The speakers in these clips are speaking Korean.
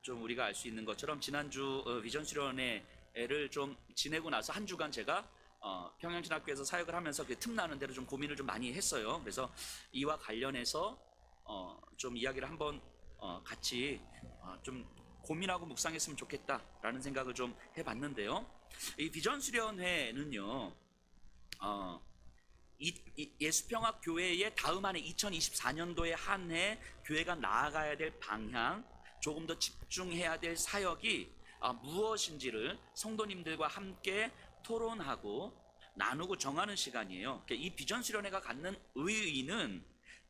좀 우리가 알 수 있는 것처럼 지난주 비전 수련회를 좀 지내고 나서 한 주간 제가 평양신학교에서 사역을 하면서 그 틈나는 대로 좀 고민을 좀 많이 했어요. 그래서 이와 관련해서 좀 이야기를 한번 같이 좀 고민하고 묵상했으면 좋겠다라는 생각을 좀 해봤는데요. 이 비전 수련회는요, 예수평화교회의 다음 한 해 2024년도에 한 해 교회가 나아가야 될 방향, 조금 더 집중해야 될 사역이 무엇인지를 성도님들과 함께 토론하고 나누고 정하는 시간이에요. 이 비전 수련회가 갖는 의의는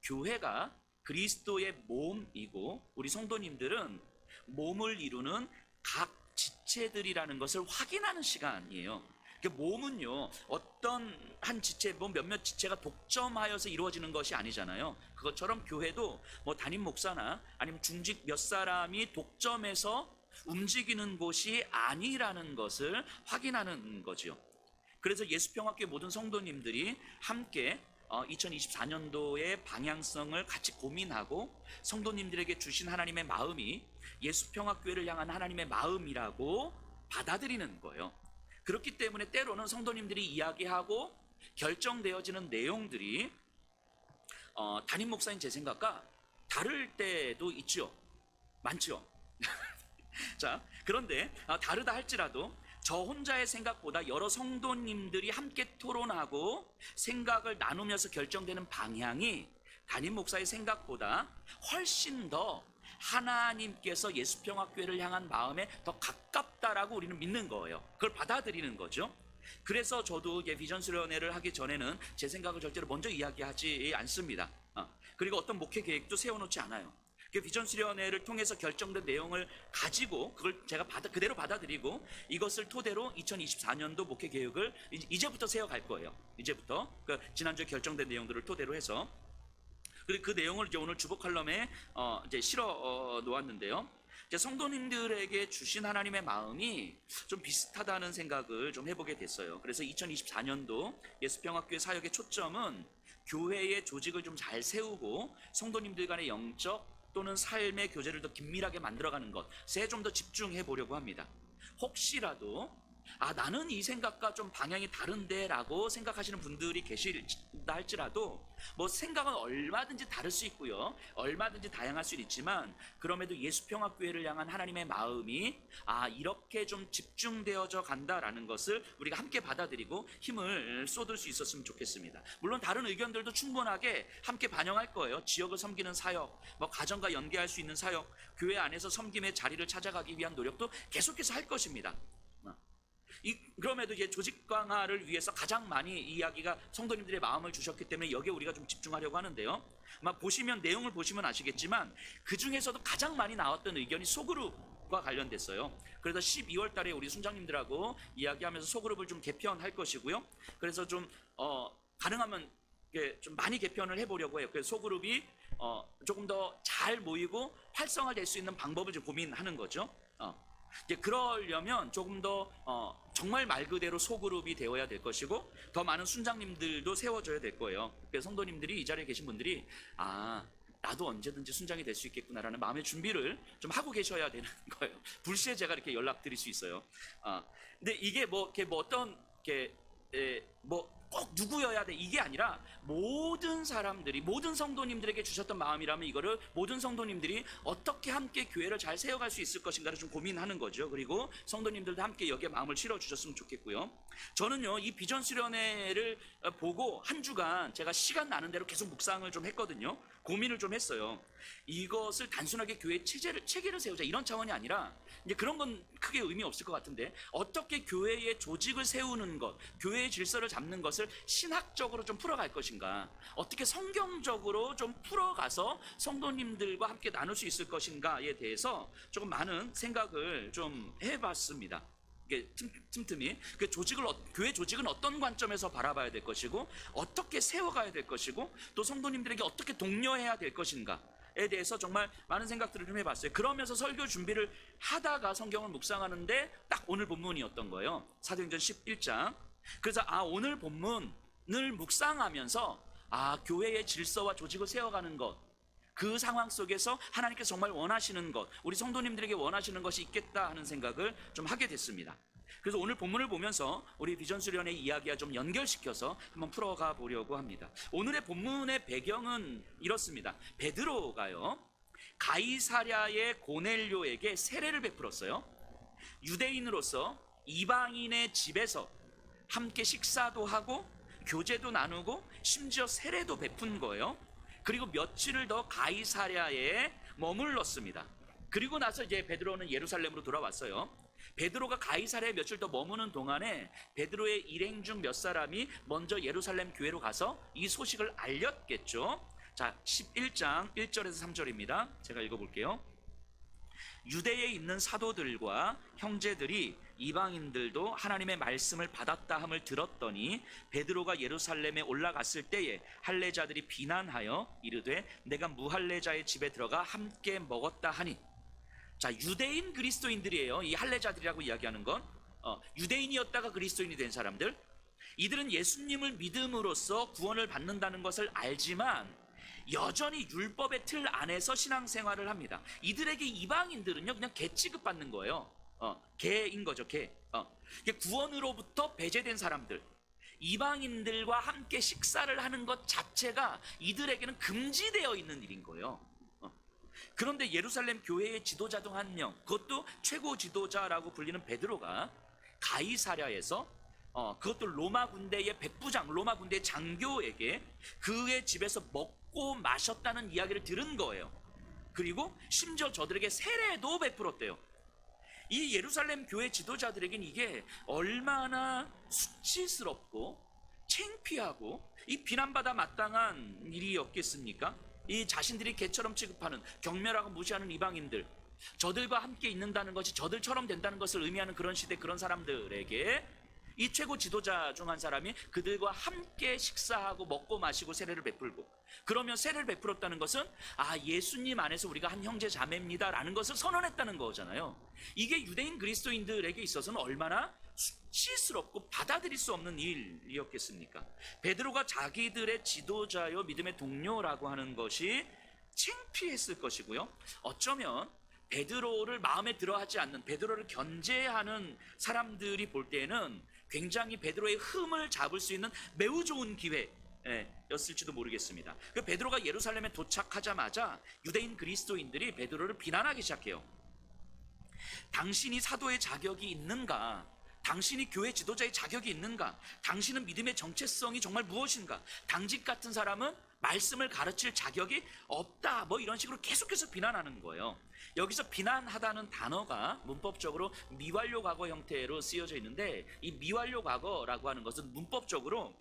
교회가 그리스도의 몸이고 우리 성도님들은 몸을 이루는 각 지체들이라는 것을 확인하는 시간이에요. 몸은요, 어떤 한 지체, 몇몇 지체가 독점하여서 이루어지는 것이 아니잖아요. 그것처럼 교회도 담임 목사나 아니면 중직 몇 사람이 독점해서 움직이는 곳이 아니라는 것을 확인하는 거죠. 그래서 예수평화교회 모든 성도님들이 함께 2024년도의 방향성을 같이 고민하고 성도님들에게 주신 하나님의 마음이 예수평화교회를 향한 하나님의 마음이라고 받아들이는 거예요. 그렇기 때문에 때로는 성도님들이 이야기하고 결정되어지는 내용들이 담임 목사인 제 생각과 다를 때도 있죠. 많죠. 자, 그런데 다르다 할지라도 저 혼자의 생각보다 여러 성도님들이 함께 토론하고 생각을 나누면서 결정되는 방향이 담임 목사의 생각보다 훨씬 더 하나님께서 예수평화교회를 향한 마음에 더 가깝다라고 우리는 믿는 거예요. 그걸 받아들이는 거죠. 그래서 저도 비전 수련회를 하기 전에는 제 생각을 절대로 먼저 이야기하지 않습니다. 그리고 어떤 목회 계획도 세워놓지 않아요. 비전 수련회를 통해서 결정된 내용을 가지고 그걸 제가 그대로 받아들이고 이것을 토대로 2024년도 목회 계획을 이제부터 세워갈 거예요. 이제부터 지난주에 결정된 내용들을 토대로 해서, 그리고 그 내용을 이제 오늘 주보 칼럼에 이제 실어 놓았는데요. 이제 성도님들에게 주신 하나님의 마음이 좀 비슷하다는 생각을 좀 해보게 됐어요. 그래서 2024년도 예수평화교회 사역의 초점은 교회의 조직을 좀 잘 세우고 성도님들 간의 영적 또는 삶의 교제를 더 긴밀하게 만들어가는 것에 좀 더 집중해 보려고 합니다. 혹시라도 나는 이 생각과 좀 방향이 다른데 라고 생각하시는 분들이 계실다 할지라도 생각은 얼마든지 다를 수 있고요, 얼마든지 다양할 수 있지만 그럼에도 예수평화교회를 향한 하나님의 마음이 이렇게 좀 집중되어져 간다라는 것을 우리가 함께 받아들이고 힘을 쏟을 수 있었으면 좋겠습니다. 물론 다른 의견들도 충분하게 함께 반영할 거예요. 지역을 섬기는 사역, 가정과 연계할 수 있는 사역, 교회 안에서 섬김의 자리를 찾아가기 위한 노력도 계속해서 할 것입니다. 그럼에도 이제 조직 강화를 위해서 가장 많이 이야기가 성도님들의 마음을 주셨기 때문에 여기에 우리가 좀 집중하려고 하는데요. 내용을 보시면 아시겠지만 그 중에서도 가장 많이 나왔던 의견이 소그룹과 관련됐어요. 그래서 12월 달에 우리 순장님들하고 이야기하면서 소그룹을 좀 개편할 것이고요. 그래서 좀 가능하면 좀 많이 개편을 해보려고 해요. 그래서 소그룹이 조금 더 잘 모이고 활성화될 수 있는 방법을 좀 고민하는 거죠. 이제 그러려면 조금 더 정말 말 그대로 소그룹이 되어야 될 것이고 더 많은 순장님들도 세워져야 될 거예요. 그래서 성도님들이 이 자리에 계신 분들이 나도 언제든지 순장이 될 수 있겠구나라는 마음의 준비를 좀 하고 계셔야 되는 거예요. 불시에 제가 이렇게 연락드릴 수 있어요. 근데 이게 어떤 꼭 누구여야 돼 이게 아니라 모든 사람들이, 모든 성도님들에게 주셨던 마음이라면 이거를 모든 성도님들이 어떻게 함께 교회를 잘 세워갈 수 있을 것인가를 좀 고민하는 거죠. 그리고 성도님들도 함께 여기에 마음을 실어 주셨으면 좋겠고요. 저는요, 이 비전 수련회를 보고 한 주간 제가 시간 나는 대로 계속 묵상을 좀 했거든요. 고민을 좀 했어요. 이것을 단순하게 교회 체계를 세우자 이런 차원이 아니라 이제 그런 건 크게 의미 없을 것 같은데 어떻게 교회의 조직을 세우는 것, 교회의 질서를 잡는 것을 신학적으로 좀 풀어갈 것인가, 어떻게 성경적으로 좀 풀어가서 성도님들과 함께 나눌 수 있을 것인가에 대해서 조금 많은 생각을 좀 해봤습니다. 이게 틈틈이 교회 조직은 어떤 관점에서 바라봐야 될 것이고 어떻게 세워가야 될 것이고 또 성도님들에게 어떻게 독려해야 될 것인가에 대해서 정말 많은 생각들을 좀 해봤어요. 그러면서 설교 준비를 하다가 성경을 묵상하는데 딱 오늘 본문이었던 거예요. 사도행전 11장. 그래서 오늘 본문을 묵상하면서 교회의 질서와 조직을 세워가는 것, 그 상황 속에서 하나님께서 정말 원하시는 것, 우리 성도님들에게 원하시는 것이 있겠다 하는 생각을 좀 하게 됐습니다. 그래서 오늘 본문을 보면서 우리 비전 수련의 이야기와 좀 연결시켜서 한번 풀어가 보려고 합니다. 오늘의 본문의 배경은 이렇습니다. 베드로가요, 가이사랴의 고넬료에게 세례를 베풀었어요. 유대인으로서 이방인의 집에서 함께 식사도 하고 교제도 나누고 심지어 세례도 베푼 거예요. 그리고 며칠을 더 가이사랴에 머물렀습니다. 그리고 나서 이제 베드로는 예루살렘으로 돌아왔어요. 베드로가 가이사랴에 며칠 더 머무는 동안에 베드로의 일행 중 몇 사람이 먼저 예루살렘 교회로 가서 이 소식을 알렸겠죠. 자, 11장 1절에서 3절입니다. 제가 읽어볼게요. 유대에 있는 사도들과 형제들이 이방인들도 하나님의 말씀을 받았다 함을 들었더니 베드로가 예루살렘에 올라갔을 때에 할례자들이 비난하여 이르되 내가 무할례자의 집에 들어가 함께 먹었다 하니. 자, 유대인 그리스도인들이에요. 이 할례자들이라고 이야기하는 건 유대인이었다가 그리스도인이 된 사람들. 이들은 예수님을 믿음으로써 구원을 받는다는 것을 알지만 여전히 율법의 틀 안에서 신앙생활을 합니다. 이들에게 이방인들은요 그냥 개 취급받는 거예요. 개인 거죠, 개. 구원으로부터 배제된 사람들, 이방인들과 함께 식사를 하는 것 자체가 이들에게는 금지되어 있는 일인 거예요. 그런데 예루살렘 교회의 지도자 중 한 명, 그것도 최고 지도자라고 불리는 베드로가 가이사랴에서 그것도 로마 군대의 백부장, 로마 군대의 장교에게 그의 집에서 먹고 마셨다는 이야기를 들은 거예요. 그리고 심지어 저들에게 세례도 베풀었대요. 이 예루살렘 교회 지도자들에게는 이게 얼마나 수치스럽고 창피하고 이 비난받아 마땅한 일이었겠습니까? 이 자신들이 개처럼 취급하는, 경멸하고 무시하는 이방인들, 저들과 함께 있는다는 것이 저들처럼 된다는 것을 의미하는 그런 시대, 그런 사람들에게 이 최고 지도자 중 한 사람이 그들과 함께 식사하고 먹고 마시고 세례를 베풀고, 그러면 세례를 베풀었다는 것은 예수님 안에서 우리가 한 형제 자매입니다 라는 것을 선언했다는 거잖아요. 이게 유대인 그리스도인들에게 있어서는 얼마나 수치스럽고 받아들일 수 없는 일이었겠습니까? 베드로가 자기들의 지도자요 믿음의 동료라고 하는 것이 창피했을 것이고요, 어쩌면 베드로를 마음에 들어하지 않는, 베드로를 견제하는 사람들이 볼 때는 굉장히 베드로의 흠을 잡을 수 있는 매우 좋은 기회였을지도 모르겠습니다. 그 베드로가 예루살렘에 도착하자마자 유대인 그리스도인들이 베드로를 비난하기 시작해요. 당신이 사도의 자격이 있는가? 당신이 교회 지도자의 자격이 있는가? 당신은 믿음의 정체성이 정말 무엇인가? 당직 같은 사람은 말씀을 가르칠 자격이 없다, 뭐 이런 식으로 계속해서 비난하는 거예요. 여기서 비난하다는 단어가 문법적으로 미완료 과거 형태로 쓰여져 있는데, 이 미완료 과거라고 하는 것은 문법적으로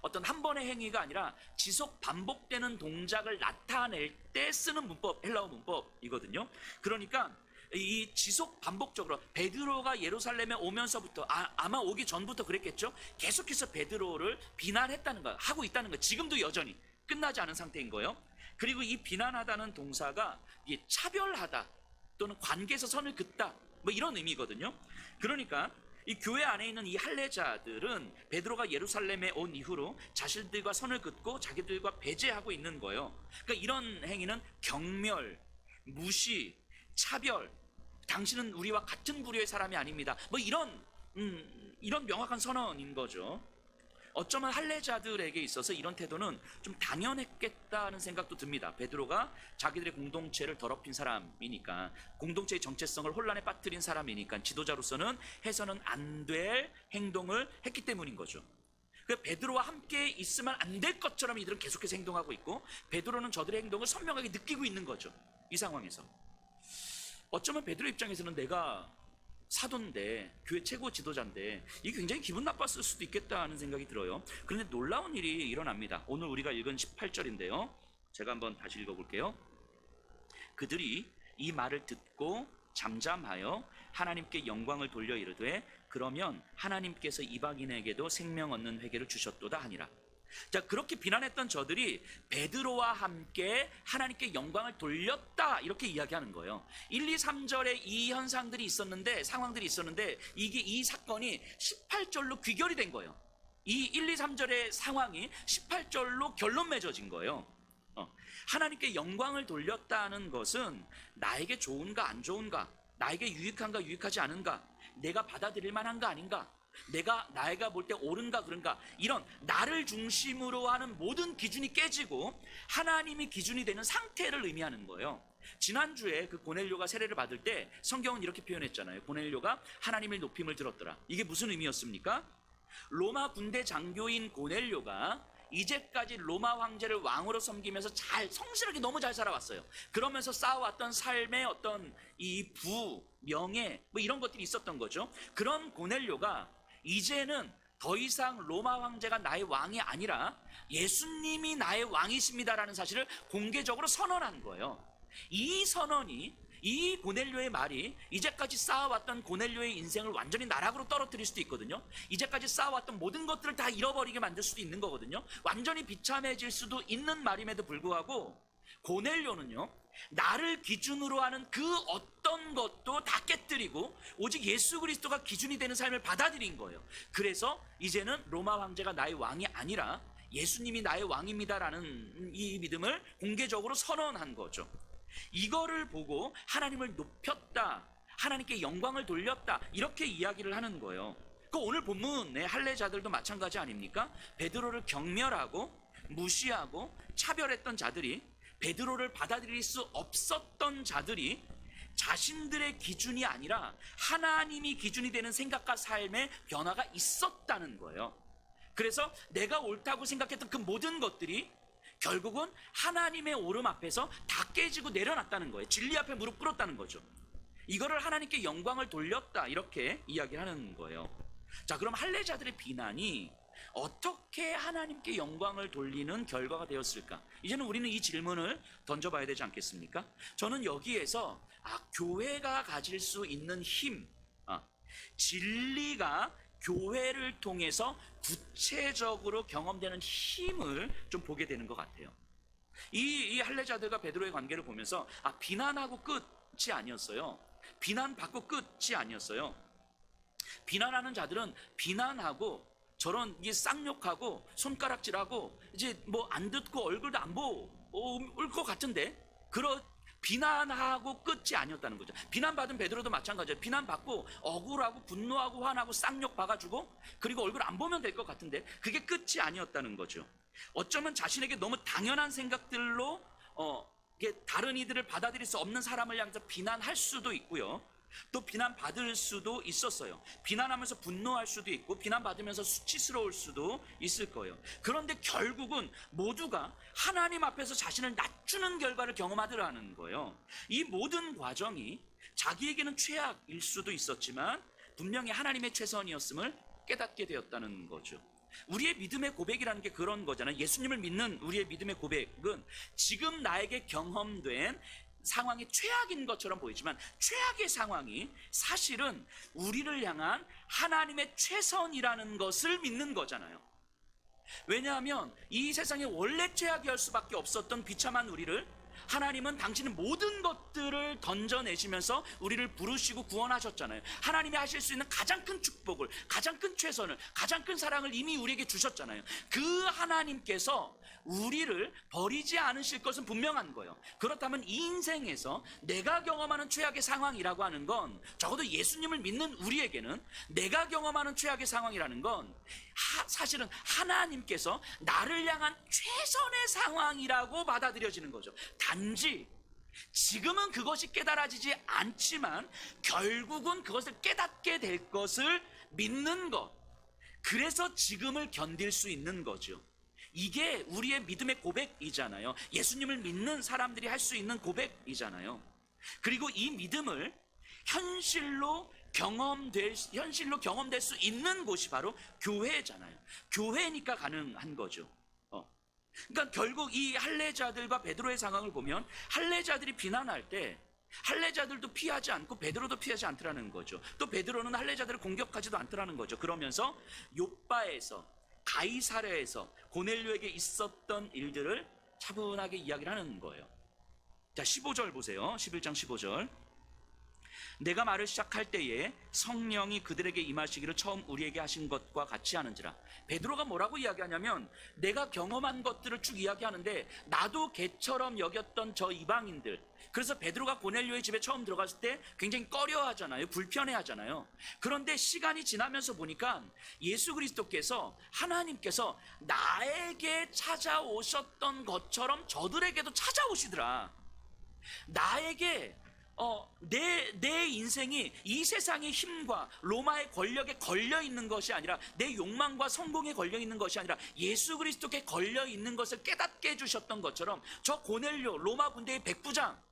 어떤 한 번의 행위가 아니라 지속 반복되는 동작을 나타낼 때 쓰는 문법, 헬라어 문법이거든요. 그러니까 이 지속 반복적으로 베드로가 예루살렘에 오면서부터, 아마 오기 전부터 그랬겠죠. 계속해서 베드로를 비난했다는 거, 하고 있다는 거, 지금도 여전히 끝나지 않은 상태인 거예요. 그리고 이 비난하다는 동사가 차별하다 또는 관계에서 선을 긋다, 뭐 이런 의미거든요. 그러니까 이 교회 안에 있는 이 할례자들은 베드로가 예루살렘에 온 이후로 자신들과 선을 긋고 자기들과 배제하고 있는 거예요. 그러니까 이런 행위는 경멸, 무시, 차별, 당신은 우리와 같은 부류의 사람이 아닙니다, 뭐 이런 명확한 선언인 거죠. 어쩌면 할례자들에게 있어서 이런 태도는 좀 당연했겠다는 생각도 듭니다. 베드로가 자기들의 공동체를 더럽힌 사람이니까, 공동체의 정체성을 혼란에 빠뜨린 사람이니까 지도자로서는 해서는 안 될 행동을 했기 때문인 거죠. 베드로와 함께 있으면 안 될 것처럼 이들은 계속해서 행동하고 있고, 베드로는 저들의 행동을 선명하게 느끼고 있는 거죠. 이 상황에서 어쩌면 베드로 입장에서는 내가 사도인데, 교회 최고 지도자인데 이게 굉장히 기분 나빴을 수도 있겠다 하는 생각이 들어요. 그런데 놀라운 일이 일어납니다. 오늘 우리가 읽은 18절인데요 제가 한번 다시 읽어볼게요. 그들이 이 말을 듣고 잠잠하여 하나님께 영광을 돌려 이르되 그러면 하나님께서 이방인에게도 생명 얻는 회개를 주셨도다 하니라. 자, 그렇게 비난했던 저들이 베드로와 함께 하나님께 영광을 돌렸다, 이렇게 이야기하는 거예요. 1, 2, 3절에 이 현상들이 있었는데, 상황들이 있었는데, 이 사건이 18절로 귀결이 된 거예요. 이 1, 2, 3절의 상황이 18절로 결론 맺어진 거예요. 하나님께 영광을 돌렸다는 것은 나에게 좋은가 안 좋은가, 나에게 유익한가 유익하지 않은가, 내가 받아들일 만한가 아닌가, 나이가 볼 때 옳은가 그른가, 이런 나를 중심으로 하는 모든 기준이 깨지고 하나님이 기준이 되는 상태를 의미하는 거예요. 지난주에 그 고넬료가 세례를 받을 때 성경은 이렇게 표현했잖아요. 고넬료가 하나님의 높임을 들었더라. 이게 무슨 의미였습니까? 로마 군대 장교인 고넬료가 이제까지 로마 황제를 왕으로 섬기면서 성실하게 너무 잘 살아왔어요. 그러면서 쌓아왔던 삶의 어떤 이 명예 뭐 이런 것들이 있었던 거죠. 그런 고넬료가 이제는 더 이상 로마 황제가 나의 왕이 아니라 예수님이 나의 왕이십니다라는 사실을 공개적으로 선언한 거예요. 이 고넬료의 말이 이제까지 쌓아왔던 고넬료의 인생을 완전히 나락으로 떨어뜨릴 수도 있거든요. 이제까지 쌓아왔던 모든 것들을 다 잃어버리게 만들 수도 있는 거거든요. 완전히 비참해질 수도 있는 말임에도 불구하고 고넬료는요, 나를 기준으로 하는 그 어떤 것도 다 깨뜨리고 오직 예수 그리스도가 기준이 되는 삶을 받아들인 거예요. 그래서 이제는 로마 황제가 나의 왕이 아니라 예수님이 나의 왕입니다라는 이 믿음을 공개적으로 선언한 거죠. 이거를 보고 하나님을 높였다, 하나님께 영광을 돌렸다, 이렇게 이야기를 하는 거예요. 그 오늘 본문의 할례자들도 마찬가지 아닙니까? 베드로를 경멸하고 무시하고 차별했던 자들이, 베드로를 받아들일 수 없었던 자들이 자신들의 기준이 아니라 하나님이 기준이 되는 생각과 삶의 변화가 있었다는 거예요. 그래서 내가 옳다고 생각했던 그 모든 것들이 결국은 하나님의 오름 앞에서 다 깨지고 내려놨다는 거예요. 진리 앞에 무릎 꿇었다는 거죠. 이거를 하나님께 영광을 돌렸다, 이렇게 이야기하는 거예요. 자, 그럼 할례자들의 비난이 어떻게 하나님께 영광을 돌리는 결과가 되었을까? 이제는 우리는 이 질문을 던져봐야 되지 않겠습니까? 저는 여기에서 교회가 가질 수 있는 힘, 진리가 교회를 통해서 구체적으로 경험되는 힘을 좀 보게 되는 것 같아요. 이 할례자들과 베드로의 관계를 보면서 비난하고 끝이 아니었어요. 비난받고 끝이 아니었어요. 비난하는 자들은 비난하고 저런 쌍욕하고 손가락질하고 이제 뭐 안 듣고 얼굴도 안 볼 것 같은데, 비난하고 끝이 아니었다는 거죠. 비난받은 베드로도 마찬가지예요. 비난받고 억울하고 분노하고 화나고 쌍욕 박아주고 그리고 얼굴 안 보면 될 것 같은데 그게 끝이 아니었다는 거죠. 어쩌면 자신에게 너무 당연한 생각들로 다른 이들을 받아들일 수 없는 사람을 향해서 비난할 수도 있고요. 또 비난받을 수도 있었어요. 비난하면서 분노할 수도 있고 비난받으면서 수치스러울 수도 있을 거예요. 그런데 결국은 모두가 하나님 앞에서 자신을 낮추는 결과를 경험하더라는 거예요. 이 모든 과정이 자기에게는 최악일 수도 있었지만 분명히 하나님의 최선이었음을 깨닫게 되었다는 거죠. 우리의 믿음의 고백이라는 게 그런 거잖아요. 예수님을 믿는 우리의 믿음의 고백은 지금 나에게 경험된 상황이 최악인 것처럼 보이지만 최악의 상황이 사실은 우리를 향한 하나님의 최선이라는 것을 믿는 거잖아요. 왜냐하면 이 세상에 원래 최악이할 수밖에 없었던 비참한 우리를 하나님은 당신의 모든 것들을 던져내시면서 우리를 부르시고 구원하셨잖아요. 하나님이 하실 수 있는 가장 큰 축복을, 가장 큰 최선을, 가장 큰 사랑을 이미 우리에게 주셨잖아요. 그 하나님께서 우리를 버리지 않으실 것은 분명한 거예요. 그렇다면 이 인생에서 내가 경험하는 최악의 상황이라고 하는 건, 적어도 예수님을 믿는 우리에게는 내가 경험하는 최악의 상황이라는 건 사실은 하나님께서 나를 향한 최선의 상황이라고 받아들여지는 거죠. 단지 지금은 그것이 깨달아지지 않지만 결국은 그것을 깨닫게 될 것을 믿는 것, 그래서 지금을 견딜 수 있는 거죠. 이게 우리의 믿음의 고백이잖아요. 예수님을 믿는 사람들이 할 수 있는 고백이잖아요. 그리고 이 믿음을 현실로 경험될 수 있는 곳이 바로 교회잖아요. 교회니까 가능한 거죠. 그러니까 결국 이 할례자들과 베드로의 상황을 보면 할례자들이 비난할 때 할례자들도 피하지 않고 베드로도 피하지 않더라는 거죠. 또 베드로는 할례자들을 공격하지도 않더라는 거죠. 그러면서 욥바에서, 가이사랴에서 고넬료에게 있었던 일들을 차분하게 이야기를 하는 거예요. 자, 15절 보세요. 11장 15절. 내가 말을 시작할 때에 성령이 그들에게 임하시기를 처음 우리에게 하신 것과 같이 하는지라. 베드로가 뭐라고 이야기하냐면, 내가 경험한 것들을 쭉 이야기하는데 나도 개처럼 여겼던 저 이방인들, 그래서 베드로가 고넬료의 집에 처음 들어갔을 때 굉장히 꺼려하잖아요. 불편해하잖아요. 그런데 시간이 지나면서 보니까 예수 그리스도께서, 하나님께서 나에게 찾아오셨던 것처럼 저들에게도 찾아오시더라. 나에게 내 인생이 이 세상의 힘과 로마의 권력에 걸려 있는 것이 아니라, 내 욕망과 성공에 걸려 있는 것이 아니라 예수 그리스도께 걸려 있는 것을 깨닫게 해주셨던 것처럼, 저 고넬료 로마 군대의 백부장,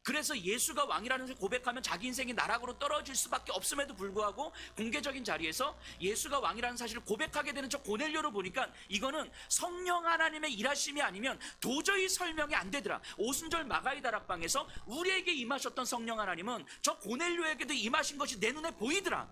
그래서 예수가 왕이라는 것을 고백하면 자기 인생이 나락으로 떨어질 수밖에 없음에도 불구하고 공개적인 자리에서 예수가 왕이라는 사실을 고백하게 되는 저 고넬료를 보니까 이거는 성령 하나님의 일하심이 아니면 도저히 설명이 안 되더라. 오순절 마가이 다락방에서 우리에게 임하셨던 성령 하나님은 저 고넬료에게도 임하신 것이 내 눈에 보이더라.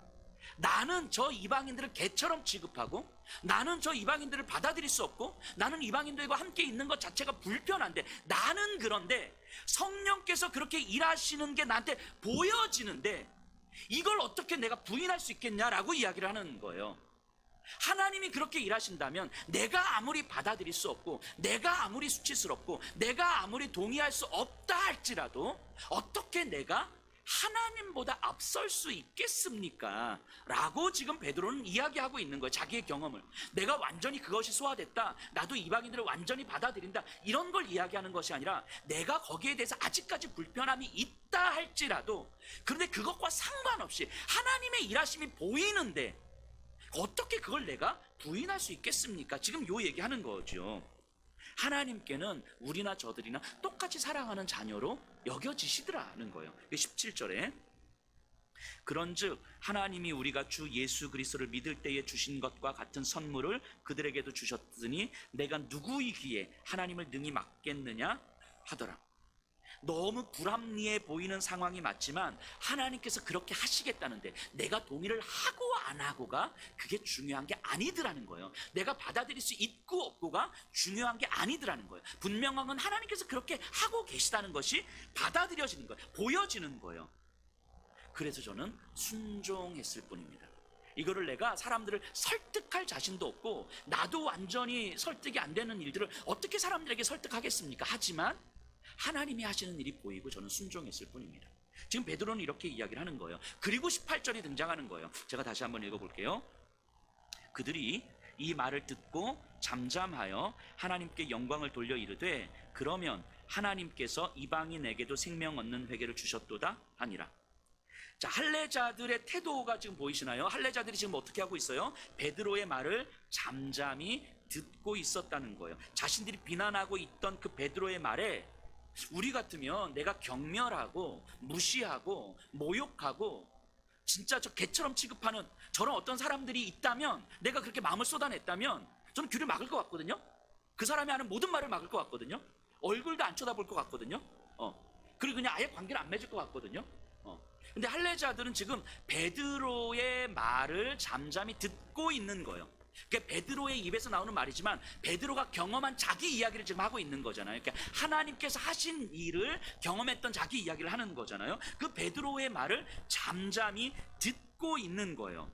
나는 저 이방인들을 개처럼 취급하고, 나는 저 이방인들을 받아들일 수 없고, 나는 이방인들과 함께 있는 것 자체가 불편한데, 나는 그런데 성령께서 그렇게 일하시는 게 나한테 보여지는데 이걸 어떻게 내가 부인할 수 있겠냐라고 이야기를 하는 거예요. 하나님이 그렇게 일하신다면 내가 아무리 받아들일 수 없고, 내가 아무리 수치스럽고, 내가 아무리 동의할 수 없다 할지라도 어떻게 내가 하나님보다 앞설 수 있겠습니까? 라고 지금 베드로는 이야기하고 있는 거예요. 자기의 경험을. 내가 완전히 그것이 소화됐다, 나도 이방인들을 완전히 받아들인다, 이런 걸 이야기하는 것이 아니라, 내가 거기에 대해서 아직까지 불편함이 있다 할지라도, 그런데 그것과 상관없이 하나님의 일하심이 보이는데 어떻게 그걸 내가 부인할 수 있겠습니까? 지금 요 얘기하는 거죠. 하나님께는 우리나 저들이나 똑같이 사랑하는 자녀로 여겨지시더라는 거예요. 17절에 그런즉 하나님이 우리가 주 예수 그리스도를 믿을 때에 주신 것과 같은 선물을 그들에게도 주셨으니 내가 누구이기에 하나님을 능히 막겠느냐 하더라. 너무 불합리해 보이는 상황이 맞지만 하나님께서 그렇게 하시겠다는데, 내가 동의를 하고 안 하고가 그게 중요한 게 아니더라는 거예요. 내가 받아들일 수 있고 없고가 중요한 게 아니더라는 거예요. 분명한 건 하나님께서 그렇게 하고 계시다는 것이 받아들여지는 거예요. 보여지는 거예요. 그래서 저는 순종했을 뿐입니다. 이거를 내가 사람들을 설득할 자신도 없고, 나도 완전히 설득이 안 되는 일들을 어떻게 사람들에게 설득하겠습니까? 하지만 하나님이 하시는 일이 보이고 저는 순종했을 뿐입니다. 지금 베드로는 이렇게 이야기를 하는 거예요. 그리고 18절이 등장하는 거예요. 제가 다시 한번 읽어볼게요. 그들이 이 말을 듣고 잠잠하여 하나님께 영광을 돌려 이르되, 그러면 하나님께서 이방인에게도 생명 얻는 회개를 주셨도다 하니라. 자, 할례자들의 태도가 지금 보이시나요? 할례자들이 지금 어떻게 하고 있어요? 베드로의 말을 잠잠히 듣고 있었다는 거예요. 자신들이 비난하고 있던 그 베드로의 말에 우리 같으면 내가 경멸하고 무시하고 모욕하고 진짜 저 개처럼 취급하는 저런 어떤 사람들이 있다면, 내가 그렇게 마음을 쏟아냈다면 저는 귀를 막을 것 같거든요. 그 사람이 하는 모든 말을 막을 것 같거든요. 얼굴도 안 쳐다볼 것 같거든요. 그리고 그냥 아예 관계를 안 맺을 것 같거든요. 근데 할례자들은 지금 베드로의 말을 잠잠히 듣고 있는 거예요. 그러니까 베드로의 입에서 나오는 말이지만 베드로가 경험한 자기 이야기를 지금 하고 있는 거잖아요. 그러니까 하나님께서 하신 일을 경험했던 자기 이야기를 하는 거잖아요. 그 베드로의 말을 잠잠히 듣고 있는 거예요.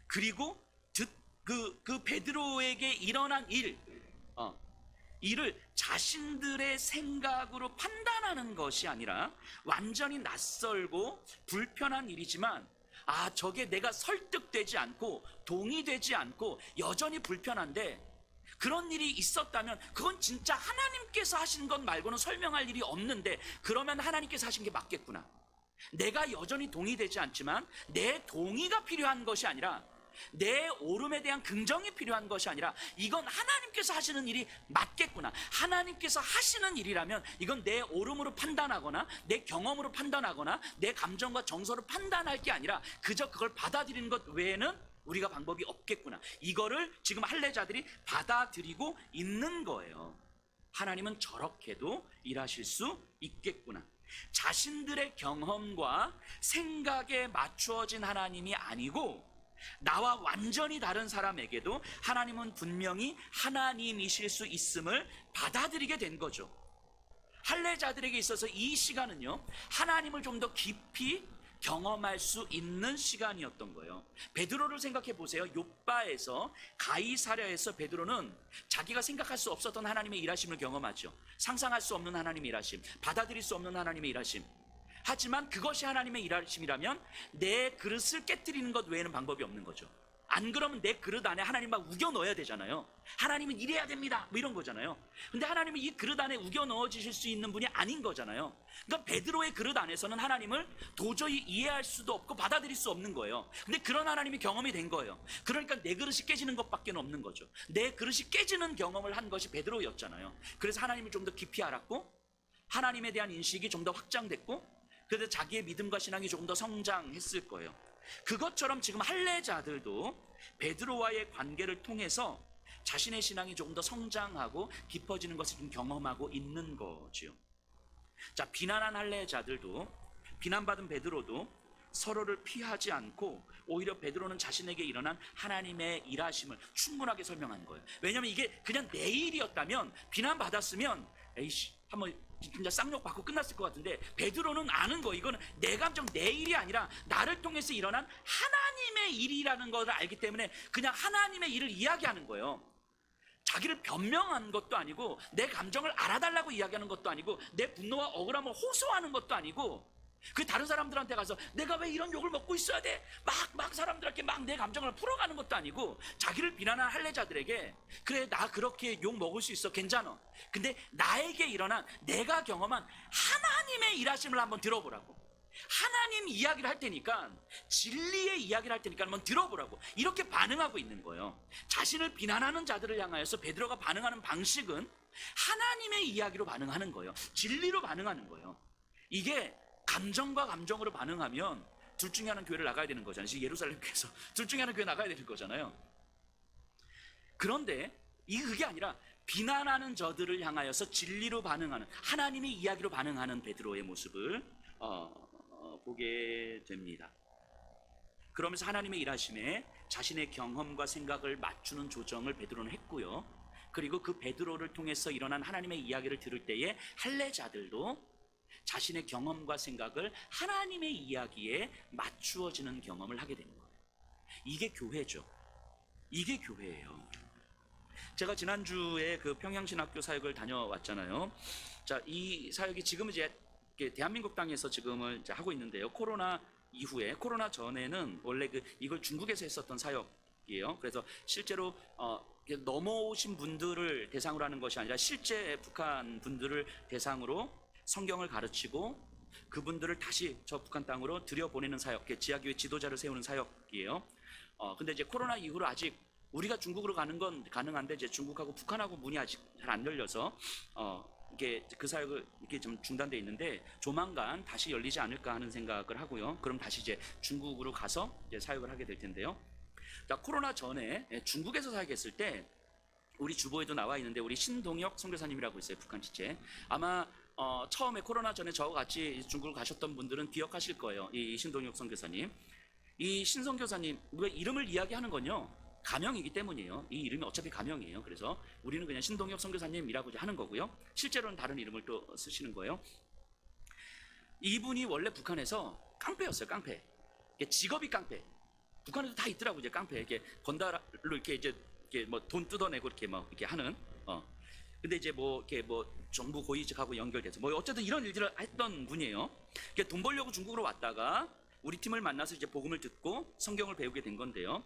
그리고 그 베드로에게 일어난 이를 자신들의 생각으로 판단하는 것이 아니라, 완전히 낯설고 불편한 일이지만 저게 내가 설득되지 않고 동의되지 않고 여전히 불편한데, 그런 일이 있었다면 그건 진짜 하나님께서 하신 것 말고는 설명할 일이 없는데, 그러면 하나님께서 하신 게 맞겠구나. 내가 여전히 동의되지 않지만 내 동의가 필요한 것이 아니라, 내 오름에 대한 긍정이 필요한 것이 아니라, 이건 하나님께서 하시는 일이 맞겠구나. 하나님께서 하시는 일이라면 이건 내 오름으로 판단하거나 내 경험으로 판단하거나 내 감정과 정서로 판단할 게 아니라 그저 그걸 받아들이는 것 외에는 우리가 방법이 없겠구나. 이거를 지금 할례자들이 받아들이고 있는 거예요. 하나님은 저렇게도 일하실 수 있겠구나. 자신들의 경험과 생각에 맞추어진 하나님이 아니고, 나와 완전히 다른 사람에게도 하나님은 분명히 하나님이실 수 있음을 받아들이게 된 거죠. 할례자들에게 있어서 이 시간은요, 하나님을 좀 더 깊이 경험할 수 있는 시간이었던 거예요. 베드로를 생각해 보세요. 욥바에서 가이사랴에서 베드로는 자기가 생각할 수 없었던 하나님의 일하심을 경험하죠. 상상할 수 없는 하나님의 일하심, 받아들일 수 없는 하나님의 일하심. 하지만 그것이 하나님의 일하심이라면 내 그릇을 깨뜨리는 것 외에는 방법이 없는 거죠. 안 그러면 내 그릇 안에 하나님 막 우겨 넣어야 되잖아요. 하나님은 이래야 됩니다, 뭐 이런 거잖아요. 근데 하나님은 이 그릇 안에 우겨 넣어주실 수 있는 분이 아닌 거잖아요. 그러니까 베드로의 그릇 안에서는 하나님을 도저히 이해할 수도 없고 받아들일 수 없는 거예요. 근데 그런 하나님이 경험이 된 거예요. 그러니까 내 그릇이 깨지는 것밖에 없는 거죠. 내 그릇이 깨지는 경험을 한 것이 베드로였잖아요. 그래서 하나님을 좀 더 깊이 알았고, 하나님에 대한 인식이 좀 더 확장됐고, 그래서 자기의 믿음과 신앙이 조금 더 성장했을 거예요. 그것처럼 지금 할례자들도 베드로와의 관계를 통해서 자신의 신앙이 조금 더 성장하고 깊어지는 것을 좀 경험하고 있는 거지요. 자, 비난한 할례자들도, 비난받은 베드로도 서로를 피하지 않고 오히려 베드로는 자신에게 일어난 하나님의 일하심을 충분하게 설명한 거예요. 왜냐하면 이게 그냥 내 일이었다면, 비난받았으면 에이씨 한번 진짜 쌍욕 받고 끝났을 것 같은데, 베드로는 아는 거, 이거는 내 감정, 내 일이 아니라 나를 통해서 일어난 하나님의 일이라는 것을 알기 때문에 그냥 하나님의 일을 이야기하는 거예요. 자기를 변명한 것도 아니고, 내 감정을 알아달라고 이야기하는 것도 아니고, 내 분노와 억울함을 호소하는 것도 아니고, 그 다른 사람들한테 가서 내가 왜 이런 욕을 먹고 있어야 돼? 막 사람들한테 막 내 감정을 풀어가는 것도 아니고, 자기를 비난한 할례자들에게 그래, 나 그렇게 욕 먹을 수 있어, 괜찮아. 근데 나에게 일어난, 내가 경험한 하나님의 일하심을 한번 들어보라고. 하나님 이야기를 할 테니까, 진리의 이야기를 할 테니까 한번 들어보라고. 이렇게 반응하고 있는 거예요. 자신을 비난하는 자들을 향하여서 베드로가 반응하는 방식은 하나님의 이야기로 반응하는 거예요. 진리로 반응하는 거예요. 이게 감정과 감정으로 반응하면 둘 중에 하나는 교회를 나가야 되는 거잖아요. 지금 예루살렘 교회에서 둘 중에 하나는 교회 나가야 되는 거잖아요. 그런데 그게 아니라 비난하는 저들을 향하여서 진리로 반응하는, 하나님의 이야기로 반응하는 베드로의 모습을 보게 됩니다. 그러면서 하나님의 일하심에 자신의 경험과 생각을 맞추는 조정을 베드로는 했고요. 그리고 그 베드로를 통해서 일어난 하나님의 이야기를 들을 때에 할례자들도 자신의 경험과 생각을 하나님의 이야기에 맞추어지는 경험을 하게 되는 거예요. 이게 교회죠. 이게 교회예요. 제가 지난주에 그 평양신학교 사역을 다녀왔잖아요. 자, 이 사역이 지금은 이제 대한민국 땅에서 지금은 이제 하고 있는데요. 코로나 이후에, 코로나 전에는 원래 이걸 중국에서 했었던 사역이에요. 그래서 실제로 넘어오신 분들을 대상으로 하는 것이 아니라 실제 북한 분들을 대상으로 성경을 가르치고 그분들을 다시 저 북한 땅으로 들여보내는 사역, 지하교회 지도자를 세우는 사역이에요. 근데 이제 코로나 이후로 아직 우리가 중국으로 가는 건 가능한데, 이제 중국하고 북한하고 문이 아직 잘 안 열려서 이게 그 사역을 이렇게 좀 중단돼 있는데, 조만간 다시 열리지 않을까 하는 생각을 하고요. 그럼 다시 이제 중국으로 가서 이제 사역을 하게 될 텐데요. 자, 코로나 전에 중국에서 사역했을 때 우리 주보에도 나와 있는데, 우리 신동혁 선교사님이라고 있어요, 북한 지체. 아마 처음에 코로나 전에 저와 같이 중국을 가셨던 분들은 기억하실 거예요. 이 신동혁 선교사님. 이 신선교사님, 우리가 이름을 이야기하는 건요, 가명이기 때문이에요. 이 이름이 어차피 가명이에요. 그래서 우리는 그냥 신동혁 선교사님이라고 하는 거고요. 실제로는 다른 이름을 또 쓰시는 거예요. 이분이 원래 북한에서 깡패였어요. 깡패. 직업이 깡패. 북한에도 다 있더라고, 이제 깡패. 이렇게 건달로 이렇게 이제 뭐 돈 뜯어내고 이렇게 뭐 이렇게 하는. 근데 이제 뭐 이렇게 뭐 정부 고위직하고 연결돼서 뭐 어쨌든 이런 일들을 했던 분이에요. 돈 벌려고 중국으로 왔다가 우리 팀을 만나서 이제 복음을 듣고 성경을 배우게 된 건데요.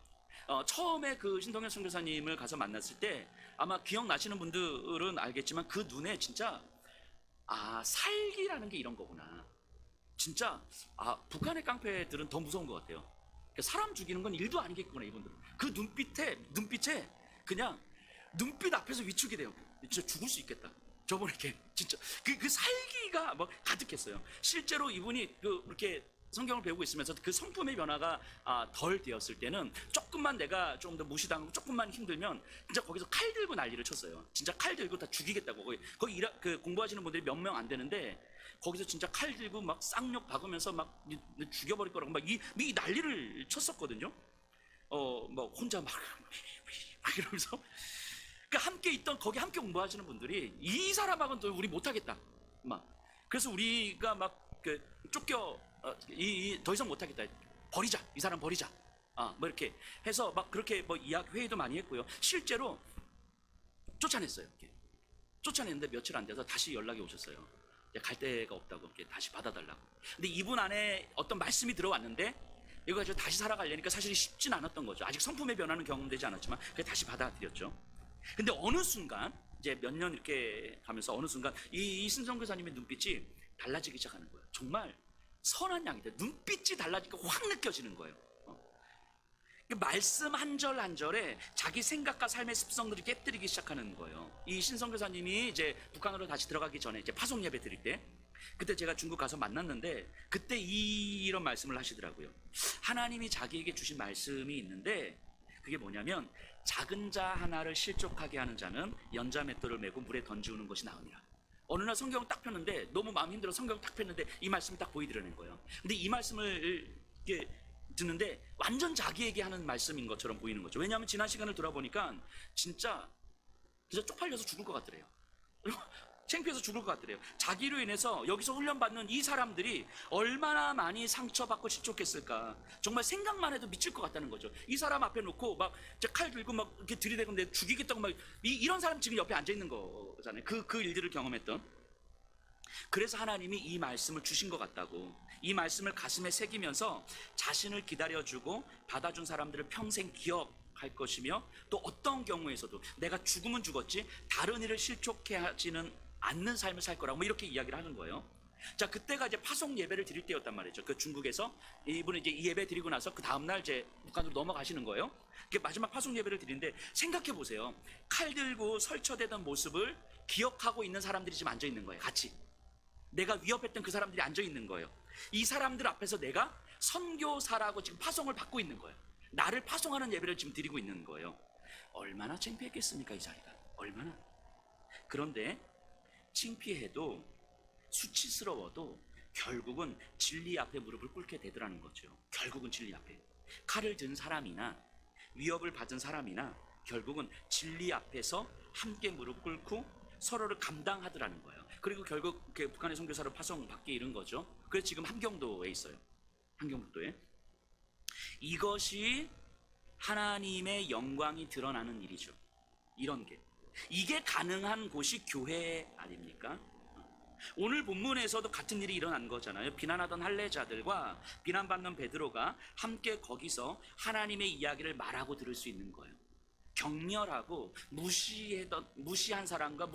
처음에 그 신동현 선교사님을 가서 만났을 때 아마 기억나시는 분들은 알겠지만, 그 눈에 진짜 살기라는 게 이런 거구나. 진짜 북한의 깡패들은 더 무서운 것 같아요. 사람 죽이는 건 일도 아니겠구나, 이분들은. 그 눈빛에 그냥 눈빛 앞에서 위축이 돼요. 진짜 죽을 수 있겠다. 저번에 이렇게 진짜 그 살기가 뭐 가득했어요. 실제로 이분이 그렇게 성경을 배우고 있으면서 그 성품의 변화가 덜 되었을 때는, 조금만 내가 좀 더 무시당하고 조금만 힘들면 진짜 거기서 칼 들고 난리를 쳤어요. 진짜 칼 들고 다 죽이겠다고. 거기 공부하시는 분들이 몇 명 안 되는데, 거기서 진짜 칼 들고 막 쌍욕 박으면서 막 죽여버릴 거라고 막 이 난리를 쳤었거든요. 뭐 혼자 막 이러면서. 그러니까 함께 있던, 거기 함께 공부하시는 분들이 이 사람하고는 또 우리 못하겠다, 막 그래서 우리가 막 그 쫓겨 더 이상 못하겠다, 버리자, 이 사람 버리자, 뭐 이렇게 해서 막 그렇게 뭐 이야기 회의도 많이 했고요. 실제로 쫓아냈어요. 이렇게. 쫓아냈는데 며칠 안 돼서 다시 연락이 오셨어요. 이제 갈 데가 없다고, 이렇게 다시 받아달라고. 근데 이분 안에 어떤 말씀이 들어왔는데 이거 가지고 다시 살아가려니까 사실 쉽진 않았던 거죠. 아직 성품의 변화는 경험되지 않았지만 그게 다시 받아들였죠. 근데 어느 순간 이제 몇 년 이렇게 가면서 어느 순간 이 신성교사님의 눈빛이 달라지기 시작하는 거예요. 정말 선한 양이다. 눈빛이 달라지니까 확 느껴지는 거예요. 말씀 한 절 한 절에 자기 생각과 삶의 습성들을 깨뜨리기 시작하는 거예요. 이 신성교사님이 이제 북한으로 다시 들어가기 전에 이제 파송 예배 드릴 때, 그때 제가 중국 가서 만났는데 그때 이런 말씀을 하시더라고요. 하나님이 자기에게 주신 말씀이 있는데 그게 뭐냐면, 작은 자 하나를 실족하게 하는 자는 연자 맷돌을 메고 물에 던지우는 것이 나으니라. 어느 날 성경을 딱 폈는데 너무 마음 힘들어 성경을 딱 폈는데 이 말씀이 딱 보이더라는 거예요. 근데 이 말씀을 이렇게 듣는데 완전 자기에게 하는 말씀인 것처럼 보이는 거죠. 왜냐하면 지난 시간을 돌아보니까 진짜 쪽팔려서 죽을 것 같더래요. 창피해서 죽을 것 같더래요. 자기로 인해서 여기서 훈련받는 이 사람들이 얼마나 많이 상처받고 실족했을까. 정말 생각만 해도 미칠 것 같다는 거죠. 이 사람 앞에 놓고 막 칼 들고 막 이렇게 들이대고 내 죽이겠다고 막 이런 사람 지금 옆에 앉아 있는 거잖아요. 그 일들을 경험했던. 그래서 하나님이 이 말씀을 주신 것 같다고. 이 말씀을 가슴에 새기면서 자신을 기다려주고 받아준 사람들을 평생 기억할 것이며, 또 어떤 경우에서도 내가 죽으면 죽었지 다른 일을 실족해 하지는 않는 삶을 살 거라고 뭐 이렇게 이야기를 하는 거예요. 자, 그때가 이제 파송 예배를 드릴 때였단 말이죠. 그 중국에서 이분은 이제 이 예배 드리고 나서 그 다음날 이제 북한으로 넘어가시는 거예요. 그게 마지막 파송 예배를 드리는데, 생각해 보세요. 칼 들고 설쳐대던 모습을 기억하고 있는 사람들이 지금 앉아 있는 거예요. 같이. 내가 위협했던 그 사람들이 앉아 있는 거예요. 이 사람들 앞에서 내가 선교사라고 지금 파송을 받고 있는 거예요. 나를 파송하는 예배를 지금 드리고 있는 거예요. 얼마나 창피했겠습니까, 이 자리가. 얼마나. 그런데 창피해도 수치스러워도 결국은 진리 앞에 무릎을 꿇게 되더라는 거죠. 결국은 진리 앞에. 칼을 든 사람이나 위협을 받은 사람이나 결국은 진리 앞에서 함께 무릎 꿇고 서로를 감당하더라는 거예요. 그리고 결국 북한의 선교사로 파송받게 이른 거죠. 그래서 지금 함경도에 있어요. 함경북도에. 이것이 하나님의 영광이 드러나는 일이죠. 이런 게. 이게 가능한 곳이 교회 아닙니까? 오늘 본문에서도 같은 일이 일어난 거잖아요. 비난하던 할례자들과 비난받는 베드로가 함께 거기서 하나님의 이야기를 말하고 들을 수 있는 거예요. 격렬하고 무시한 사람과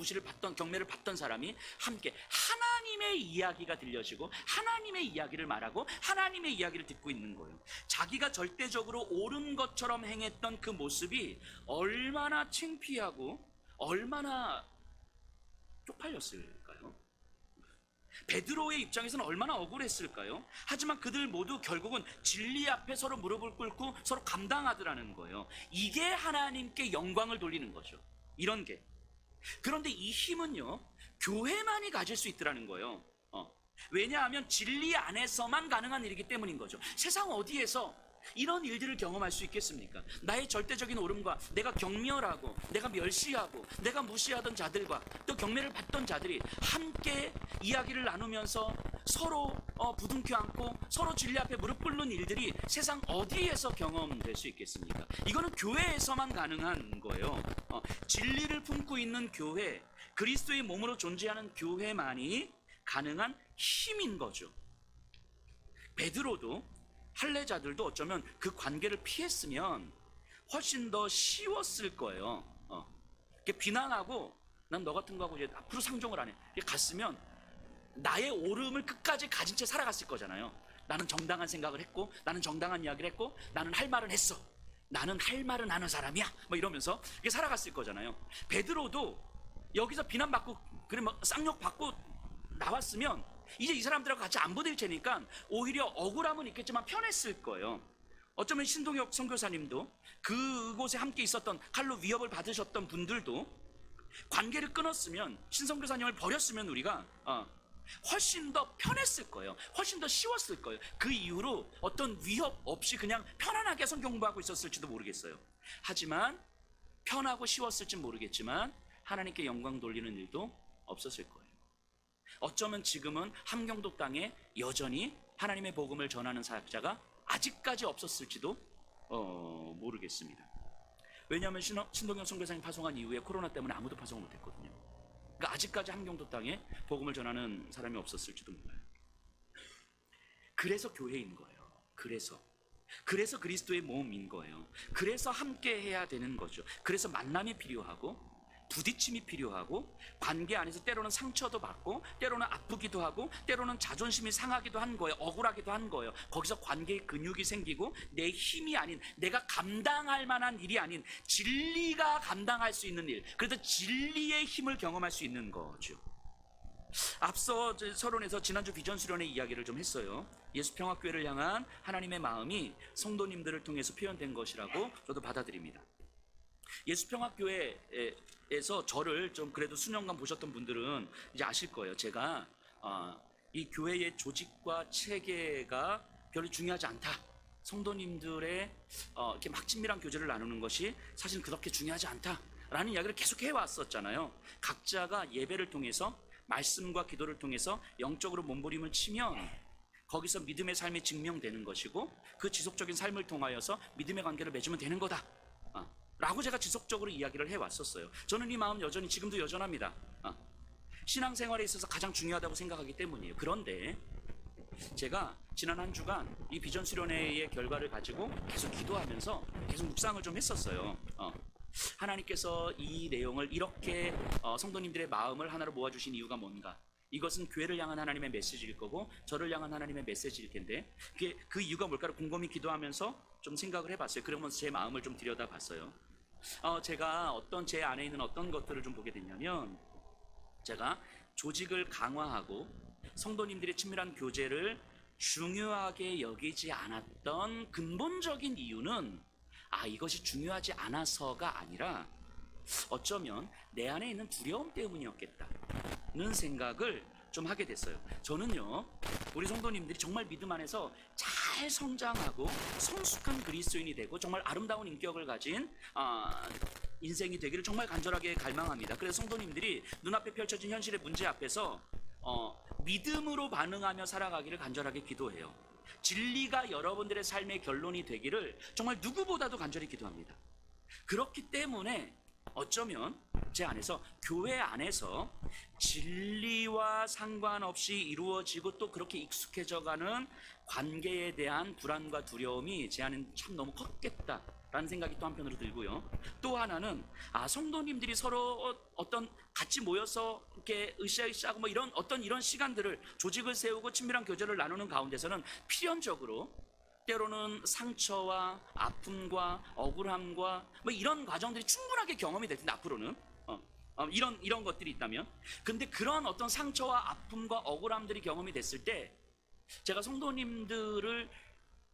경매를 받던 사람이 함께 하나님의 이야기가 들려지고 하나님의 이야기를 말하고 하나님의 이야기를 듣고 있는 거예요. 자기가 절대적으로 옳은 것처럼 행했던 그 모습이 얼마나 창피하고 얼마나 쪽팔렸을까요? 베드로의 입장에서는 얼마나 억울했을까요? 하지만 그들 모두 결국은 진리 앞에 서로 무릎을 꿇고 서로 감당하더라는 거예요. 이게 하나님께 영광을 돌리는 거죠. 이런 게. 그런데 이 힘은요, 교회만이 가질 수 있더라는 거예요. 왜냐하면 진리 안에서만 가능한 일이기 때문인 거죠. 세상 어디에서 이런 일들을 경험할 수 있겠습니까? 나의 절대적인 옳음과 내가 경멸하고 내가 멸시하고 내가 무시하던 자들과 또 경매를 받던 자들이 함께 이야기를 나누면서 서로 부둥켜 안고 서로 진리 앞에 무릎 꿇는 일들이 세상 어디에서 경험될 수 있겠습니까? 이거는 교회에서만 가능한 거예요. 진리를 품고 있는 교회, 그리스도의 몸으로 존재하는 교회만이 가능한 힘인 거죠. 베드로도 할례자들도 어쩌면 그 관계를 피했으면 훨씬 더 쉬웠을 거예요. 비난하고 난 너 같은 거하고 이제 앞으로 상종을 안 해. 갔으면 나의 옳음을 끝까지 가진 채 살아갔을 거잖아요. 나는 정당한 생각을 했고, 나는 정당한 이야기를 했고, 나는 할 말은 했어. 나는 할 말은 하는 사람이야. 뭐 이러면서 이게 살아갔을 거잖아요. 베드로도 여기서 비난받고 그래 막 쌍욕 받고 나왔으면 이제 이 사람들하고 같이 안 부딪힐 테니까 오히려 억울함은 있겠지만 편했을 거예요. 어쩌면 신동혁 선교사님도 그곳에 함께 있었던 칼로 위협을 받으셨던 분들도 관계를 끊었으면, 신선교사님을 버렸으면 우리가 훨씬 더 편했을 거예요. 훨씬 더 쉬웠을 거예요. 그 이후로 어떤 위협 없이 그냥 편안하게 성경 공부하고 있었을지도 모르겠어요. 하지만 편하고 쉬웠을지 모르겠지만 하나님께 영광 돌리는 일도 없었을 거예요. 어쩌면 지금은 함경도 땅에 여전히 하나님의 복음을 전하는 사역자가 아직까지 없었을지도 모르겠습니다. 왜냐하면 신동영 선교사님 파송한 이후에 코로나 때문에 아무도 파송을 못했거든요. 그러니까 아직까지 함경도 땅에 복음을 전하는 사람이 없었을지도 몰라요. 그래서 교회인 거예요. 그래서 그리스도의 몸인 거예요. 그래서 함께 해야 되는 거죠. 그래서 만남이 필요하고 부딪힘이 필요하고 관계 안에서 때로는 상처도 받고 때로는 아프기도 하고 때로는 자존심이 상하기도 한 거예요. 억울하기도 한 거예요. 거기서 관계의 근육이 생기고 내 힘이 아닌, 내가 감당할 만한 일이 아닌 진리가 감당할 수 있는 일, 그래서 진리의 힘을 경험할 수 있는 거죠. 앞서 서론에서 지난주 비전 수련의 이야기를 좀 했어요. 예수평화교회를 향한 하나님의 마음이 성도님들을 통해서 표현된 것이라고 저도 받아들입니다. 예수평화교회에서 저를 좀 그래도 수년간 보셨던 분들은 이제 아실 거예요. 제가 이 교회의 조직과 체계가 별로 중요하지 않다. 성도님들의 이렇게 막 친밀한 교제를 나누는 것이 사실 그렇게 중요하지 않다라는 이야기를 계속 해왔었잖아요. 각자가 예배를 통해서 말씀과 기도를 통해서 영적으로 몸부림을 치면 거기서 믿음의 삶이 증명되는 것이고 그 지속적인 삶을 통하여서 믿음의 관계를 맺으면 되는 거다 라고 제가 지속적으로 이야기를 해왔었어요. 저는 이 마음 여전히 지금도 여전합니다. 신앙생활에 있어서 가장 중요하다고 생각하기 때문이에요. 그런데 제가 지난 한 주간 이 비전 수련회의 결과를 가지고 계속 기도하면서 계속 묵상을 좀 했었어요. 하나님께서 이 내용을 이렇게 성도님들의 마음을 하나로 모아주신 이유가 뭔가? 이것은 교회를 향한 하나님의 메시지일 거고 저를 향한 하나님의 메시지일 텐데 그 이유가 뭘까를 곰곰이 기도하면서 좀 생각을 해봤어요. 그러면서 제 마음을 좀 들여다봤어요. 제가 제 안에 있는 어떤 것들을 좀 보게 됐냐면, 제가 조직을 강화하고 성도님들의 친밀한 교제를 중요하게 여기지 않았던 근본적인 이유는 이것이 중요하지 않아서가 아니라 어쩌면 내 안에 있는 두려움 때문이었겠다는 생각을 좀 하게 됐어요. 저는요, 우리 성도님들이 정말 믿음 안에서 잘 성장하고 성숙한 그리스도인이 되고 정말 아름다운 인격을 가진 인생이 되기를 정말 간절하게 갈망합니다. 그래서 성도님들이 눈앞에 펼쳐진 현실의 문제 앞에서 믿음으로 반응하며 살아가기를 간절하게 기도해요. 진리가 여러분들의 삶의 결론이 되기를 정말 누구보다도 간절히 기도합니다. 그렇기 때문에 어쩌면 제 안에서, 교회 안에서 진리와 상관없이 이루어지고 또 그렇게 익숙해져가는 관계에 대한 불안과 두려움이 제 안에는 참 너무 컸겠다라는 생각이 또 한편으로 들고요. 또 하나는 성도님들이 서로 어떤 같이 모여서 이렇게 으쌰으쌰하고 뭐 이런 시간들을, 조직을 세우고 친밀한 교제를 나누는 가운데서는 필연적으로 때로는 상처와 아픔과 억울함과 뭐 이런 과정들이 충분하게 경험이 될 텐데, 앞으로는 이런 것들이 있다면. 근데 그런 어떤 상처와 아픔과 억울함들이 경험이 됐을 때 제가 성도님들을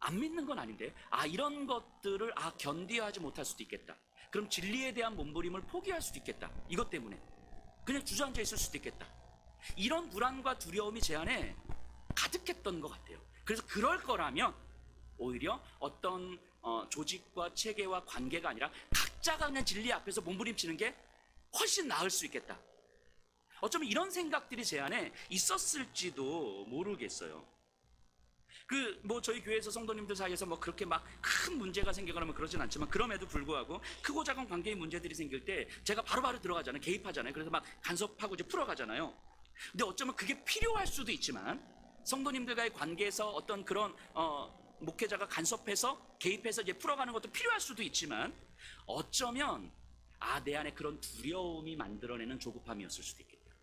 안 믿는 건 아닌데 이런 것들을 견디하지 못할 수도 있겠다. 그럼 진리에 대한 몸부림을 포기할 수도 있겠다. 이것 때문에 그냥 주저앉아 있을 수도 있겠다. 이런 불안과 두려움이 제 안에 가득했던 것 같아요. 그래서 그럴 거라면 오히려 어떤 조직과 체계와 관계가 아니라 각자가 그냥 진리 앞에서 몸부림치는 게 훨씬 나을 수 있겠다. 어쩌면 이런 생각들이 제 안에 있었을지도 모르겠어요. 저희 교회에서 성도님들 사이에서 그렇게 막 큰 문제가 생기거나 그러진 않지만, 그럼에도 불구하고 크고 작은 관계의 문제들이 생길 때 제가 바로바로 들어가잖아요. 개입하잖아요. 그래서 막 간섭하고 이제 풀어가잖아요. 근데 어쩌면 그게 필요할 수도 있지만, 성도님들과의 관계에서 어떤 그런 목회자가 간섭해서 개입해서 이제 풀어가는 것도 필요할 수도 있지만, 어쩌면 내 안에 그런 두려움이 만들어내는 조급함이었을 수도 있겠다.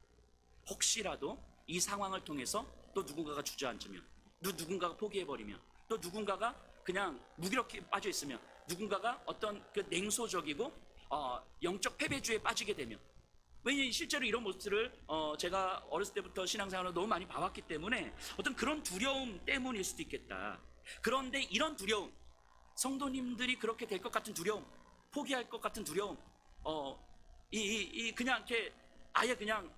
혹시라도 이 상황을 통해서 또 누군가가 주저앉으면, 누군가가 포기해버리면, 또 누군가가 그냥 무기력해 빠져있으면, 누군가가 어떤 냉소적이고 영적 패배주의에 빠지게 되면, 왜냐하면 실제로 이런 모습들을 제가 어렸을 때부터 신앙생활을 너무 많이 봐왔기 때문에 어떤 그런 두려움 때문일 수도 있겠다. 그런데 이런 두려움, 성도님들이 그렇게 될 것 같은 두려움, 포기할 것 같은 두려움, 그냥 이렇게 아예 그냥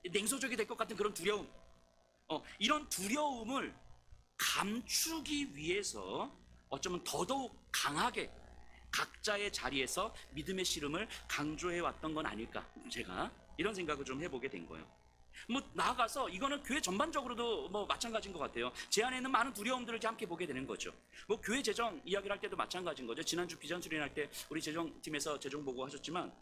냉소적이 될 것 같은 그런 두려움, 이런 두려움을 감추기 위해서 어쩌면 더더욱 강하게 각자의 자리에서 믿음의 씨름을 강조해 왔던 건 아닐까, 제가 이런 생각을 좀 해보게 된 거예요. 뭐 나아가서 이거는 교회 전반적으로도 뭐 마찬가지인 것 같아요. 제 안에 있는 많은 두려움들을 이제 함께 보게 되는 거죠. 뭐 교회 재정 이야기를 할 때도 마찬가지인 거죠. 지난주 비전 수련할 때 우리 재정팀에서 재정 보고 하셨지만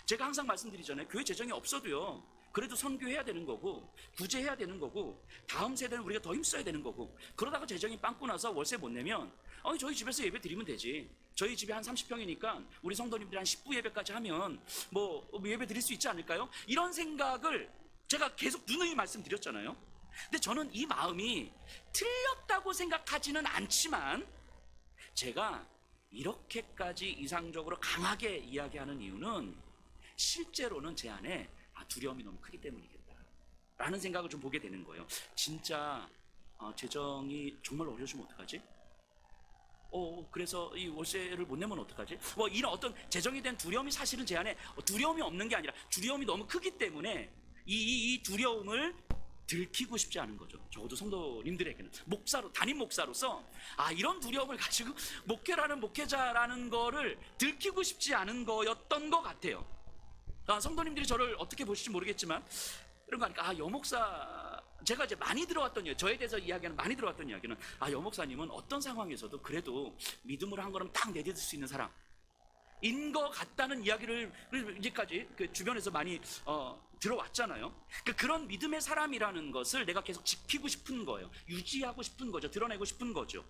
제가 항상 말씀드리잖아요. 교회 재정이 없어도요, 그래도 선교해야 되는 거고 구제해야 되는 거고 다음 세대는 우리가 더 힘써야 되는 거고, 그러다가 재정이 빵꾸 나서 월세 못 내면 저희 집에서 예배 드리면 되지. 저희 집이 한 30평이니까 우리 성도님들이 한 10부 예배까지 하면 뭐 예배 드릴 수 있지 않을까요? 이런 생각을 제가 계속 누누이 말씀드렸잖아요. 근데 저는 이 마음이 틀렸다고 생각하지는 않지만 제가 이렇게까지 이상적으로 강하게 이야기하는 이유는 실제로는 제 안에 두려움이 너무 크기 때문이겠다 라는 생각을 좀 보게 되는 거예요. 진짜 재정이 정말 어려우시면 어떡하지? 그래서 이 월세를 못 내면 어떡하지? 뭐 이런 어떤 재정에 대한 두려움이 사실은 제 안에 두려움이 없는 게 아니라 두려움이 너무 크기 때문에 이 두려움을 들키고 싶지 않은 거죠. 적어도 성도님들에게는 담임 목사로서 이런 두려움을 가지고 목회라는 목회자라는 거를 들키고 싶지 않은 거였던 것 같아요. 성도님들이 저를 어떻게 보실지 모르겠지만 이런 거 하니까 여목사, 제가 이제 많이 들어왔던 이야기, 저에 대해서 이야기하는 많이 들어왔던 이야기는 여목사님은 어떤 상황에서도 그래도 믿음으로 한 걸음 딱 내딛을 수 있는 사람인 것 같다는 이야기를 이제까지 그 주변에서 많이 들어왔잖아요. 그런 믿음의 사람이라는 것을 내가 계속 지키고 싶은 거예요. 유지하고 싶은 거죠. 드러내고 싶은 거죠.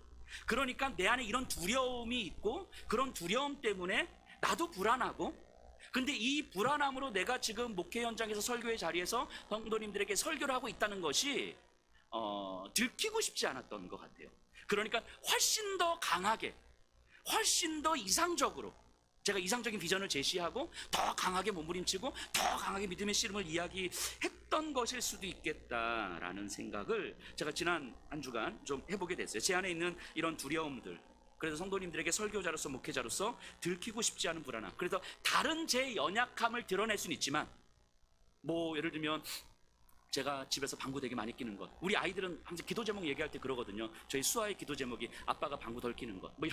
그러니까 내 안에 이런 두려움이 있고 그런 두려움 때문에 나도 불안하고, 근데 이 불안함으로 내가 지금 목회 현장에서 설교의 자리에서 성도님들에게 설교를 하고 있다는 것이 들키고 싶지 않았던 것 같아요. 그러니까 훨씬 더 강하게, 훨씬 더 이상적으로 제가 이상적인 비전을 제시하고 더 강하게 몸부림치고 더 강하게 믿음의 씨름을 이야기했던 것일 수도 있겠다라는 생각을 제가 지난 한 주간 좀 해보게 됐어요. 제 안에 있는 이런 두려움들, 그래서 성도님들에게 설교자로서 목회자로서 들키고 싶지 않은 불안함, 그래서 다른 제 연약함을 드러낼 수는 있지만 뭐 예를 들면 제가 집에서 방구 되게 많이 끼는 것, 우리 아이들은 항상 기도 제목 얘기할 때 그러거든요. 저희 수아의 기도 제목이 아빠가 방구 덜 끼는 것, 뭐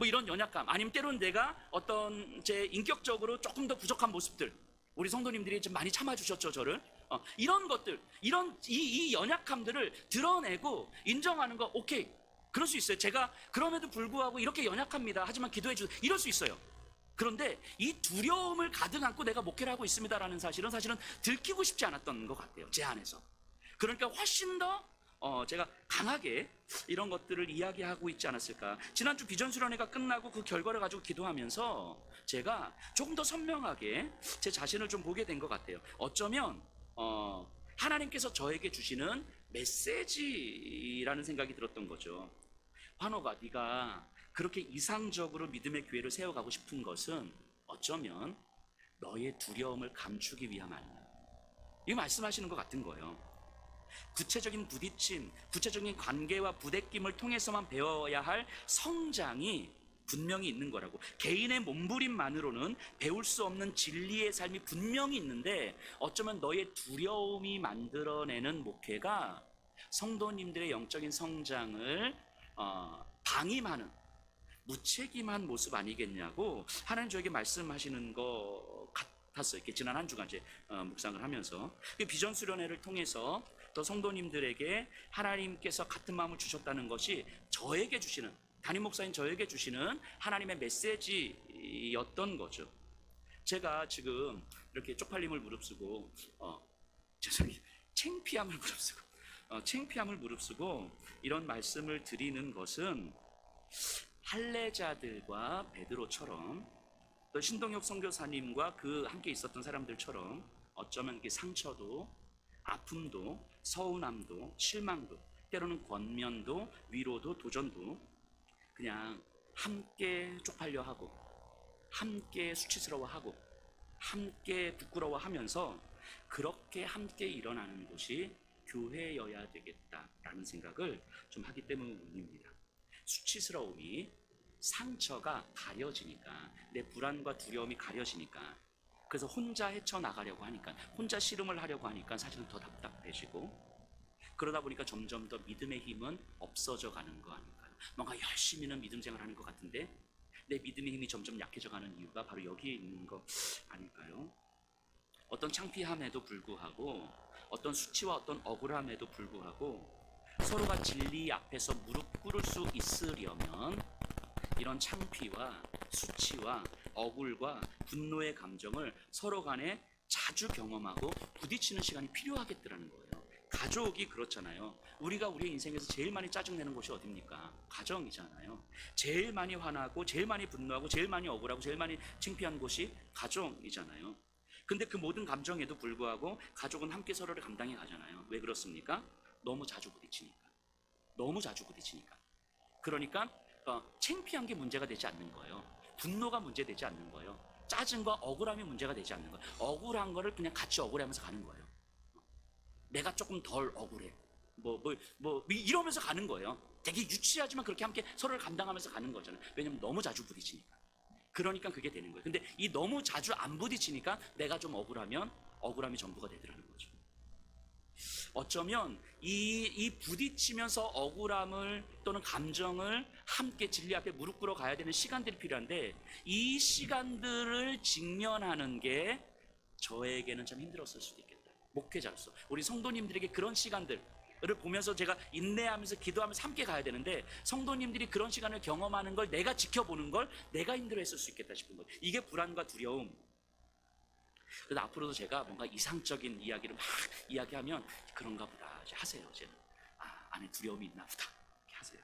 이런 연약감, 아니면 때로는 내가 어떤 제 인격적으로 조금 더 부족한 모습들, 우리 성도님들이 좀 많이 참아주셨죠 저를. 이런 것들, 이런 이 연약함들을 드러내고 인정하는 거, 오케이, 그럴 수 있어요. 제가 그럼에도 불구하고 이렇게 연약합니다, 하지만 기도해 주세요, 이럴 수 있어요. 그런데 이 두려움을 가득 안고 내가 목회를 하고 있습니다라는 사실은 들키고 싶지 않았던 것 같아요, 제 안에서. 그러니까 훨씬 더 제가 강하게 이런 것들을 이야기하고 있지 않았을까. 지난주 비전 수련회가 끝나고 그 결과를 가지고 기도하면서 제가 조금 더 선명하게 제 자신을 좀 보게 된 것 같아요. 어쩌면 하나님께서 저에게 주시는 메시지라는 생각이 들었던 거죠. 환호가, 네가 그렇게 이상적으로 믿음의 교회를 세워가고 싶은 것은 어쩌면 너의 두려움을 감추기 위함 아니냐, 이 말씀하시는 것 같은 거예요. 구체적인 부딪힘, 구체적인 관계와 부대낌을 통해서만 배워야 할 성장이 분명히 있는 거라고. 개인의 몸부림만으로는 배울 수 없는 진리의 삶이 분명히 있는데, 어쩌면 너의 두려움이 만들어내는 목회가 성도님들의 영적인 성장을 방임하는 무책임한 모습 아니겠냐고 하나님 저에게 말씀하시는 것 같았어요. 이렇게 지난 한 주간 묵상을 하면서 비전 수련회를 통해서 또 성도님들에게 하나님께서 같은 마음을 주셨다는 것이 저에게 주시는, 담임 목사인 저에게 주시는 하나님의 메시지였던 거죠. 제가 지금 이렇게 쪽팔림을 무릅쓰고 창피함을 무릅쓰고 이런 말씀을 드리는 것은 할례자들과 베드로처럼, 또 신동엽 선교사님과 그 함께 있었던 사람들처럼 어쩌면 상처도 아픔도 서운함도 실망도 때로는 권면도 위로도 도전도 그냥 함께 쪽팔려 하고 함께 수치스러워하고 함께 부끄러워하면서 그렇게 함께 일어나는 곳이 교회여야 되겠다라는 생각을 좀 하기 때문입니다. 수치스러움이, 상처가 가려지니까, 내 불안과 두려움이 가려지니까, 그래서 혼자 헤쳐나가려고 하니까, 혼자 씨름을 하려고 하니까 사실은 더 답답해지고, 그러다 보니까 점점 더 믿음의 힘은 없어져 가는 거 아닐까요? 뭔가 열심히는 믿음 생활을 하는 것 같은데 내 믿음의 힘이 점점 약해져 가는 이유가 바로 여기에 있는 거 아닐까요? 어떤 창피함에도 불구하고 어떤 수치와 어떤 억울함에도 불구하고 서로가 진리 앞에서 무릎 꿇을 수 있으려면 이런 창피와 수치와 억울과 분노의 감정을 서로 간에 자주 경험하고 부딪히는 시간이 필요하겠더라는 거예요. 가족이 그렇잖아요. 우리가 우리 인생에서 제일 많이 짜증내는 곳이 어딥니까? 가정이잖아요. 제일 많이 화나고 제일 많이 분노하고 제일 많이 억울하고 제일 많이 창피한 곳이 가정이잖아요. 근데 그 모든 감정에도 불구하고 가족은 함께 서로를 감당해 가잖아요. 왜 그렇습니까? 너무 자주 부딪히니까. 너무 자주 부딪히니까. 그러니까 창피한 게 문제가 되지 않는 거예요. 분노가 문제되지 않는 거예요. 짜증과 억울함이 문제가 되지 않는 거예요. 억울한 거를 그냥 같이 억울해하면서 가는 거예요. 내가 조금 덜 억울해. 이러면서 가는 거예요. 되게 유치하지만 그렇게 함께 서로를 감당하면서 가는 거잖아요. 왜냐면 너무 자주 부딪히니까. 그러니까 그게 되는 거예요. 근데 이 너무 자주 안 부딪히니까 내가 좀 억울하면 억울함이 전부가 되더라는 거죠. 어쩌면 이 부딪히면서 억울함을 또는 감정을 함께 진리 앞에 무릎 꿇어 가야 되는 시간들이 필요한데 이 시간들을 직면하는 게 저에게는 참 힘들었을 수도 있겠다. 목회자로서 우리 성도님들에게 그런 시간들을 보면서 제가 인내하면서 기도하면서 함께 가야 되는데 성도님들이 그런 시간을 경험하는 걸 내가 지켜보는 걸 내가 힘들어했을 수 있겠다 싶은 거예요. 이게 불안과 두려움. 그래서 앞으로도 제가 뭔가 이상적인 이야기를 막 이야기하면 그런가 보다 이제 하세요. 이제는 안에 두려움이 있나 보다 이렇게 하세요.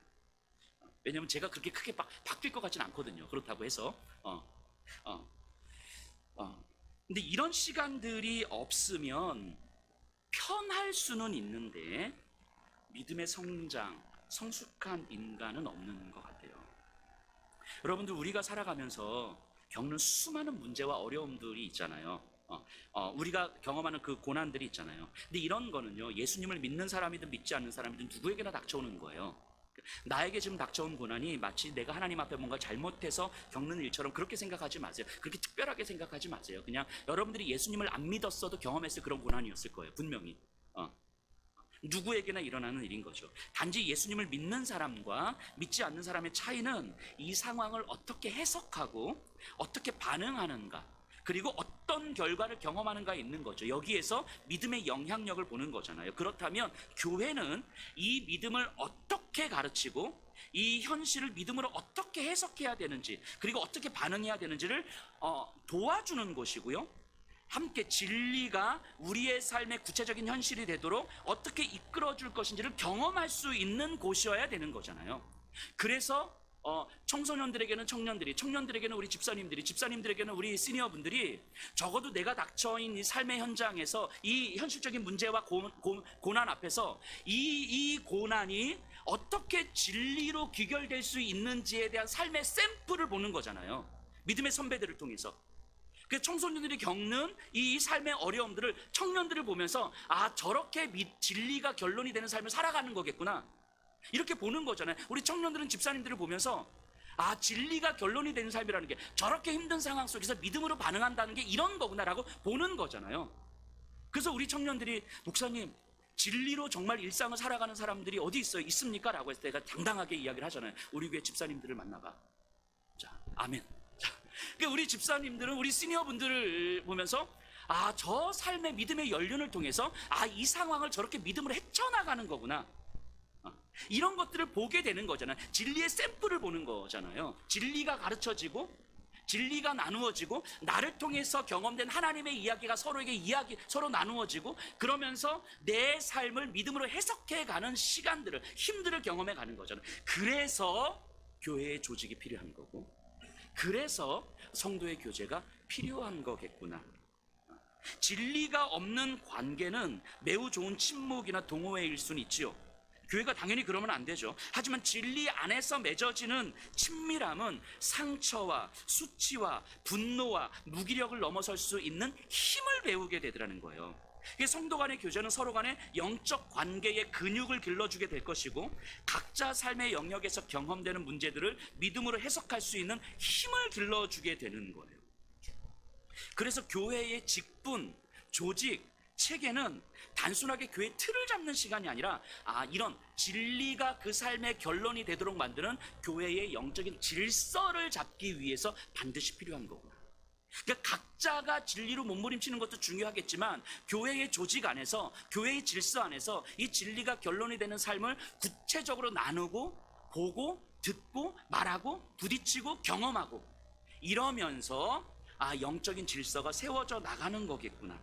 왜냐면 제가 그렇게 크게 바뀔 것 같지는 않거든요. 그렇다고 해서 근데 이런 시간들이 없으면 편할 수는 있는데 믿음의 성장, 성숙한 인간은 없는 것 같아요. 여러분들 우리가 살아가면서 겪는 수많은 문제와 어려움들이 있잖아요. 우리가 경험하는 그 고난들이 있잖아요. 근데 이런 거는요, 예수님을 믿는 사람이든 믿지 않는 사람이든 누구에게나 닥쳐오는 거예요. 나에게 지금 닥쳐온 고난이 마치 내가 하나님 앞에 뭔가 잘못해서 겪는 일처럼 그렇게 생각하지 마세요. 그렇게 특별하게 생각하지 마세요. 그냥 여러분들이 예수님을 안 믿었어도 경험했을 그런 고난이었을 거예요. 분명히. 누구에게나 일어나는 일인 거죠. 단지 예수님을 믿는 사람과 믿지 않는 사람의 차이는 이 상황을 어떻게 해석하고 어떻게 반응하는가, 그리고 어떤 결과를 경험하는가에 있는 거죠. 여기에서 믿음의 영향력을 보는 거잖아요. 그렇다면 교회는 이 믿음을 어떻게 가르치고 이 현실을 믿음으로 어떻게 해석해야 되는지, 그리고 어떻게 반응해야 되는지를 도와주는 곳이고요. 함께 진리가 우리의 삶의 구체적인 현실이 되도록 어떻게 이끌어줄 것인지를 경험할 수 있는 곳이어야 되는 거잖아요. 그래서 청소년들에게는 청년들이, 청년들에게는 우리 집사님들이, 집사님들에게는 우리 시니어분들이 적어도 내가 닥쳐인 이 삶의 현장에서 이 현실적인 문제와 고난 앞에서 이 고난이 어떻게 진리로 귀결될 수 있는지에 대한 삶의 샘플을 보는 거잖아요. 믿음의 선배들을 통해서. 그 청소년들이 겪는 이 삶의 어려움들을 청년들을 보면서 저렇게 진리가 결론이 되는 삶을 살아가는 거겠구나, 이렇게 보는 거잖아요. 우리 청년들은 집사님들을 보면서 진리가 결론이 되는 삶이라는 게 저렇게 힘든 상황 속에서 믿음으로 반응한다는 게 이런 거구나라고 보는 거잖아요. 그래서 우리 청년들이 목사님, 진리로 정말 일상을 살아가는 사람들이 어디 있어요? 있습니까? 라고 했을 때 내가 당당하게 이야기를 하잖아요. 우리 교회 집사님들을 만나봐. 자, 아멘. 그러니까 우리 집사님들은 우리 시니어분들을 보면서 저 삶의 믿음의 연륜을 통해서 이 상황을 저렇게 믿음으로 헤쳐나가는 거구나, 이런 것들을 보게 되는 거잖아요. 진리의 샘플을 보는 거잖아요. 진리가 가르쳐지고 진리가 나누어지고 나를 통해서 경험된 하나님의 이야기가 서로 나누어지고 그러면서 내 삶을 믿음으로 해석해가는 시간들을, 힘들을 경험해 가는 거잖아요. 그래서 교회의 조직이 필요한 거고, 그래서 성도의 교제가 필요한 거겠구나. 진리가 없는 관계는 매우 좋은 친목이나 동호회일 수는 있지요. 교회가 당연히 그러면 안 되죠. 하지만 진리 안에서 맺어지는 친밀함은 상처와 수치와 분노와 무기력을 넘어설 수 있는 힘을 배우게 되더라는 거예요. 성도 간의 교제는 서로 간의 영적 관계의 근육을 길러주게 될 것이고, 각자 삶의 영역에서 경험되는 문제들을 믿음으로 해석할 수 있는 힘을 길러주게 되는 거예요. 그래서 교회의 직분, 조직, 체계는 단순하게 교회 틀을 잡는 시간이 아니라 이런 진리가 그 삶의 결론이 되도록 만드는 교회의 영적인 질서를 잡기 위해서 반드시 필요한 거구나. 그러니까 각자가 진리로 몸부림치는 것도 중요하겠지만 교회의 조직 안에서, 교회의 질서 안에서 이 진리가 결론이 되는 삶을 구체적으로 나누고 보고 듣고 말하고 부딪히고 경험하고 이러면서 영적인 질서가 세워져 나가는 거겠구나,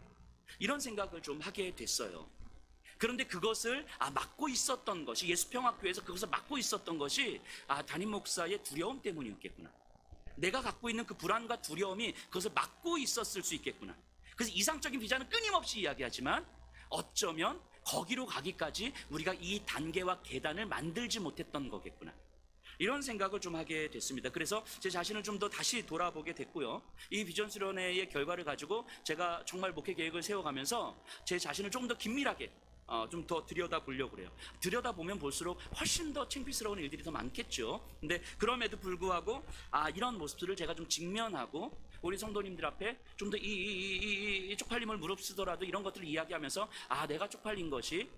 이런 생각을 좀 하게 됐어요. 그런데 그것을 막고 있었던 것이, 예수평화교회에서 그것을 막고 있었던 것이 담임 목사의 두려움 때문이었겠구나. 내가 갖고 있는 그 불안과 두려움이 그것을 막고 있었을 수 있겠구나. 그래서 이상적인 비전은 끊임없이 이야기하지만 어쩌면 거기로 가기까지 우리가 이 단계와 계단을 만들지 못했던 거겠구나, 이런 생각을 좀 하게 됐습니다. 그래서 제 자신을 좀 더 다시 돌아보게 됐고요. 이 비전 수련회의 결과를 가지고 제가 정말 목회 계획을 세워가면서 제 자신을 조금 더 긴밀하게 좀 더 들여다보려고 그래요. 들여다보면 볼수록 훨씬 더 창피스러운 일들이 더 많겠죠. 근데 그럼에도 불구하고 이런 모습들을 제가 좀 직면하고 우리 성도님들 앞에 좀 더 이 쪽팔림을 무릅쓰더라도 이런 것들을 이야기하면서 내가 쪽팔린 것이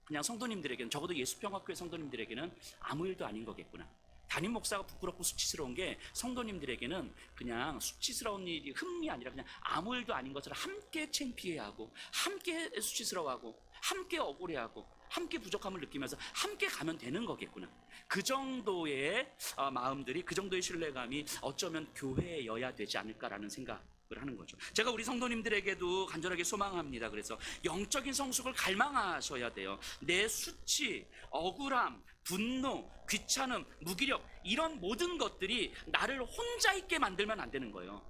그냥 성도님들에게는, 적어도 예수평화교회 성도님들에게는 아무 일도 아닌 거겠구나. 담임 목사가 부끄럽고 수치스러운 게 성도님들에게는 그냥 수치스러운 일이 흠이 아니라 그냥 아무 일도 아닌 것처럼 함께 창피해하고 함께 수치스러워하고 함께 억울해하고 함께 부족함을 느끼면서 함께 가면 되는 거겠구나. 그 정도의 마음들이, 그 정도의 신뢰감이 어쩌면 교회여야 되지 않을까라는 생각을 하는 거죠. 제가 우리 성도님들에게도 간절하게 소망합니다. 그래서 영적인 성숙을 갈망하셔야 돼요. 내 수치, 억울함, 분노, 귀찮음, 무기력, 이런 모든 것들이 나를 혼자 있게 만들면 안 되는 거예요.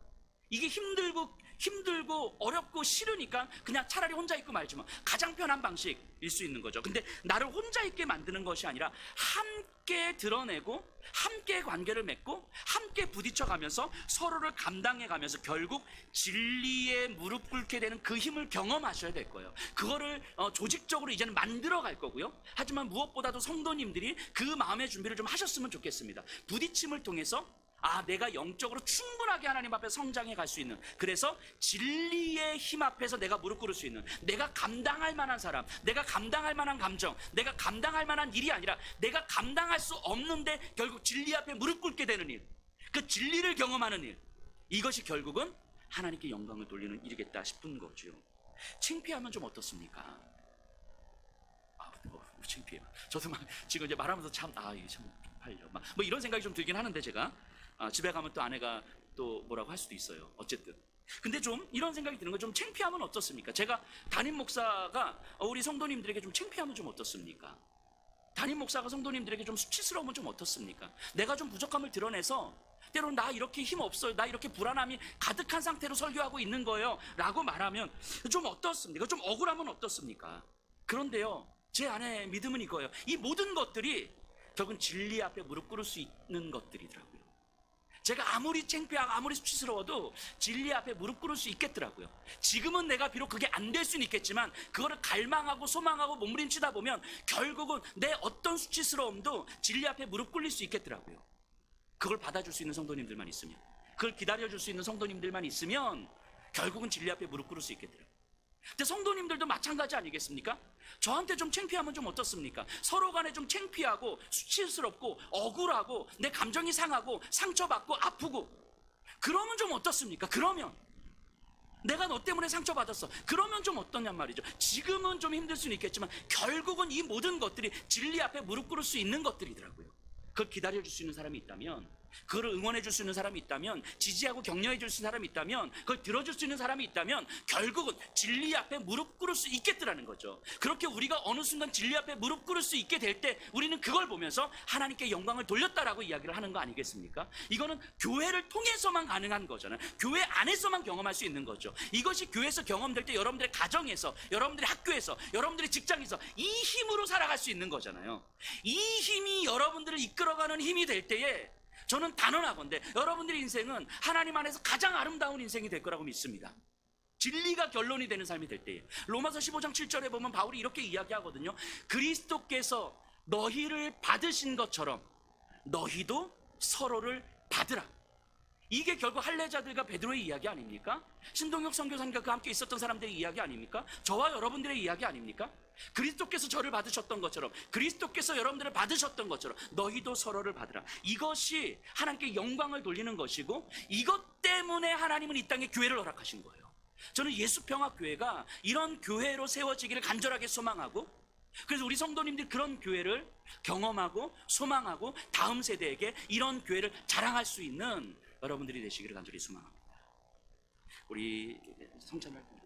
이게 힘들고 어렵고 싫으니까 그냥 차라리 혼자 있고 말지 뭐, 가장 편한 방식일 수 있는 거죠. 근데 나를 혼자 있게 만드는 것이 아니라 함께 드러내고 함께 관계를 맺고 함께 부딪혀가면서 서로를 감당해가면서 결국 진리에 무릎 꿇게 되는 그 힘을 경험하셔야 될 거예요. 그거를 조직적으로 이제는 만들어 갈 거고요. 하지만 무엇보다도 성도님들이 그 마음의 준비를 좀 하셨으면 좋겠습니다. 부딪힘을 통해서 내가 영적으로 충분하게 하나님 앞에 성장해 갈 수 있는, 그래서 진리의 힘 앞에서 내가 무릎 꿇을 수 있는, 내가 감당할 만한 사람, 내가 감당할 만한 감정, 내가 감당할 만한 일이 아니라 내가 감당할 수 없는데 결국 진리 앞에 무릎 꿇게 되는 일, 그 진리를 경험하는 일, 이것이 결국은 하나님께 영광을 돌리는 일이겠다 싶은 거죠. 창피하면 좀 어떻습니까? 창피해요. 저도 막 지금 이제 말하면서 이게 참 팔려. 뭐 이런 생각이 좀 들긴 하는데, 제가 집에 가면 또 아내가 또 뭐라고 할 수도 있어요. 어쨌든. 근데 좀 이런 생각이 드는 거, 좀 창피하면 어떻습니까? 제가 담임 목사가 우리 성도님들에게 좀 창피하면 좀 어떻습니까? 담임 목사가 성도님들에게 좀 수치스러우면 좀 어떻습니까? 내가 좀 부족함을 드러내서 때로는 나 이렇게 힘 없어요, 나 이렇게 불안함이 가득한 상태로 설교하고 있는 거예요 라고 말하면 좀 어떻습니까? 좀 억울하면 어떻습니까? 그런데요, 제 안에 믿음은 이거예요. 이 모든 것들이 결국은 진리 앞에 무릎 꿇을 수 있는 것들이더라고요. 제가 아무리 창피하고 아무리 수치스러워도 진리 앞에 무릎 꿇을 수 있겠더라고요. 지금은 내가 비록 그게 안 될 수는 있겠지만 그거를 갈망하고 소망하고 몸부림치다 보면 결국은 내 어떤 수치스러움도 진리 앞에 무릎 꿇릴 수 있겠더라고요. 그걸 받아줄 수 있는 성도님들만 있으면, 그걸 기다려줄 수 있는 성도님들만 있으면 결국은 진리 앞에 무릎 꿇을 수 있겠더라고요. 근데 성도님들도 마찬가지 아니겠습니까? 저한테 좀 창피하면 좀 어떻습니까? 서로 간에 좀 창피하고 수치스럽고 억울하고 내 감정이 상하고 상처받고 아프고 그러면 좀 어떻습니까? 그러면 내가 너 때문에 상처받았어, 그러면 좀 어떠냔 말이죠. 지금은 좀 힘들 수는 있겠지만 결국은 이 모든 것들이 진리 앞에 무릎 꿇을 수 있는 것들이더라고요. 그걸 기다려줄 수 있는 사람이 있다면, 그걸 응원해줄 수 있는 사람이 있다면, 지지하고 격려해줄 수 있는 사람이 있다면, 그걸 들어줄 수 있는 사람이 있다면 결국은 진리 앞에 무릎 꿇을 수 있겠더라는 거죠. 그렇게 우리가 어느 순간 진리 앞에 무릎 꿇을 수 있게 될 때 우리는 그걸 보면서 하나님께 영광을 돌렸다라고 이야기를 하는 거 아니겠습니까? 이거는 교회를 통해서만 가능한 거잖아요. 교회 안에서만 경험할 수 있는 거죠. 이것이 교회에서 경험될 때 여러분들의 가정에서, 여러분들의 학교에서, 여러분들의 직장에서 이 힘으로 살아갈 수 있는 거잖아요. 이 힘이 여러분들을 이끌어가는 힘이 될 때에 저는 단언하건대 여러분들의 인생은 하나님 안에서 가장 아름다운 인생이 될 거라고 믿습니다. 진리가 결론이 되는 삶이 될 때에. 로마서 15장 7절에 보면 바울이 이렇게 이야기하거든요. 그리스도께서 너희를 받으신 것처럼 너희도 서로를 받으라. 이게 결국 할례자들과 베드로의 이야기 아닙니까? 신동엽 선교사님과 그 함께 있었던 사람들의 이야기 아닙니까? 저와 여러분들의 이야기 아닙니까? 그리스도께서 저를 받으셨던 것처럼, 그리스도께서 여러분들을 받으셨던 것처럼 너희도 서로를 받으라. 이것이 하나님께 영광을 돌리는 것이고, 이것 때문에 하나님은 이 땅에 교회를 허락하신 거예요. 저는 예수평화교회가 이런 교회로 세워지기를 간절하게 소망하고, 그래서 우리 성도님들이 그런 교회를 경험하고 소망하고 다음 세대에게 이런 교회를 자랑할 수 있는 여러분들이 되시기를 간절히 소망합니다. 우리 성찬할 텐데요.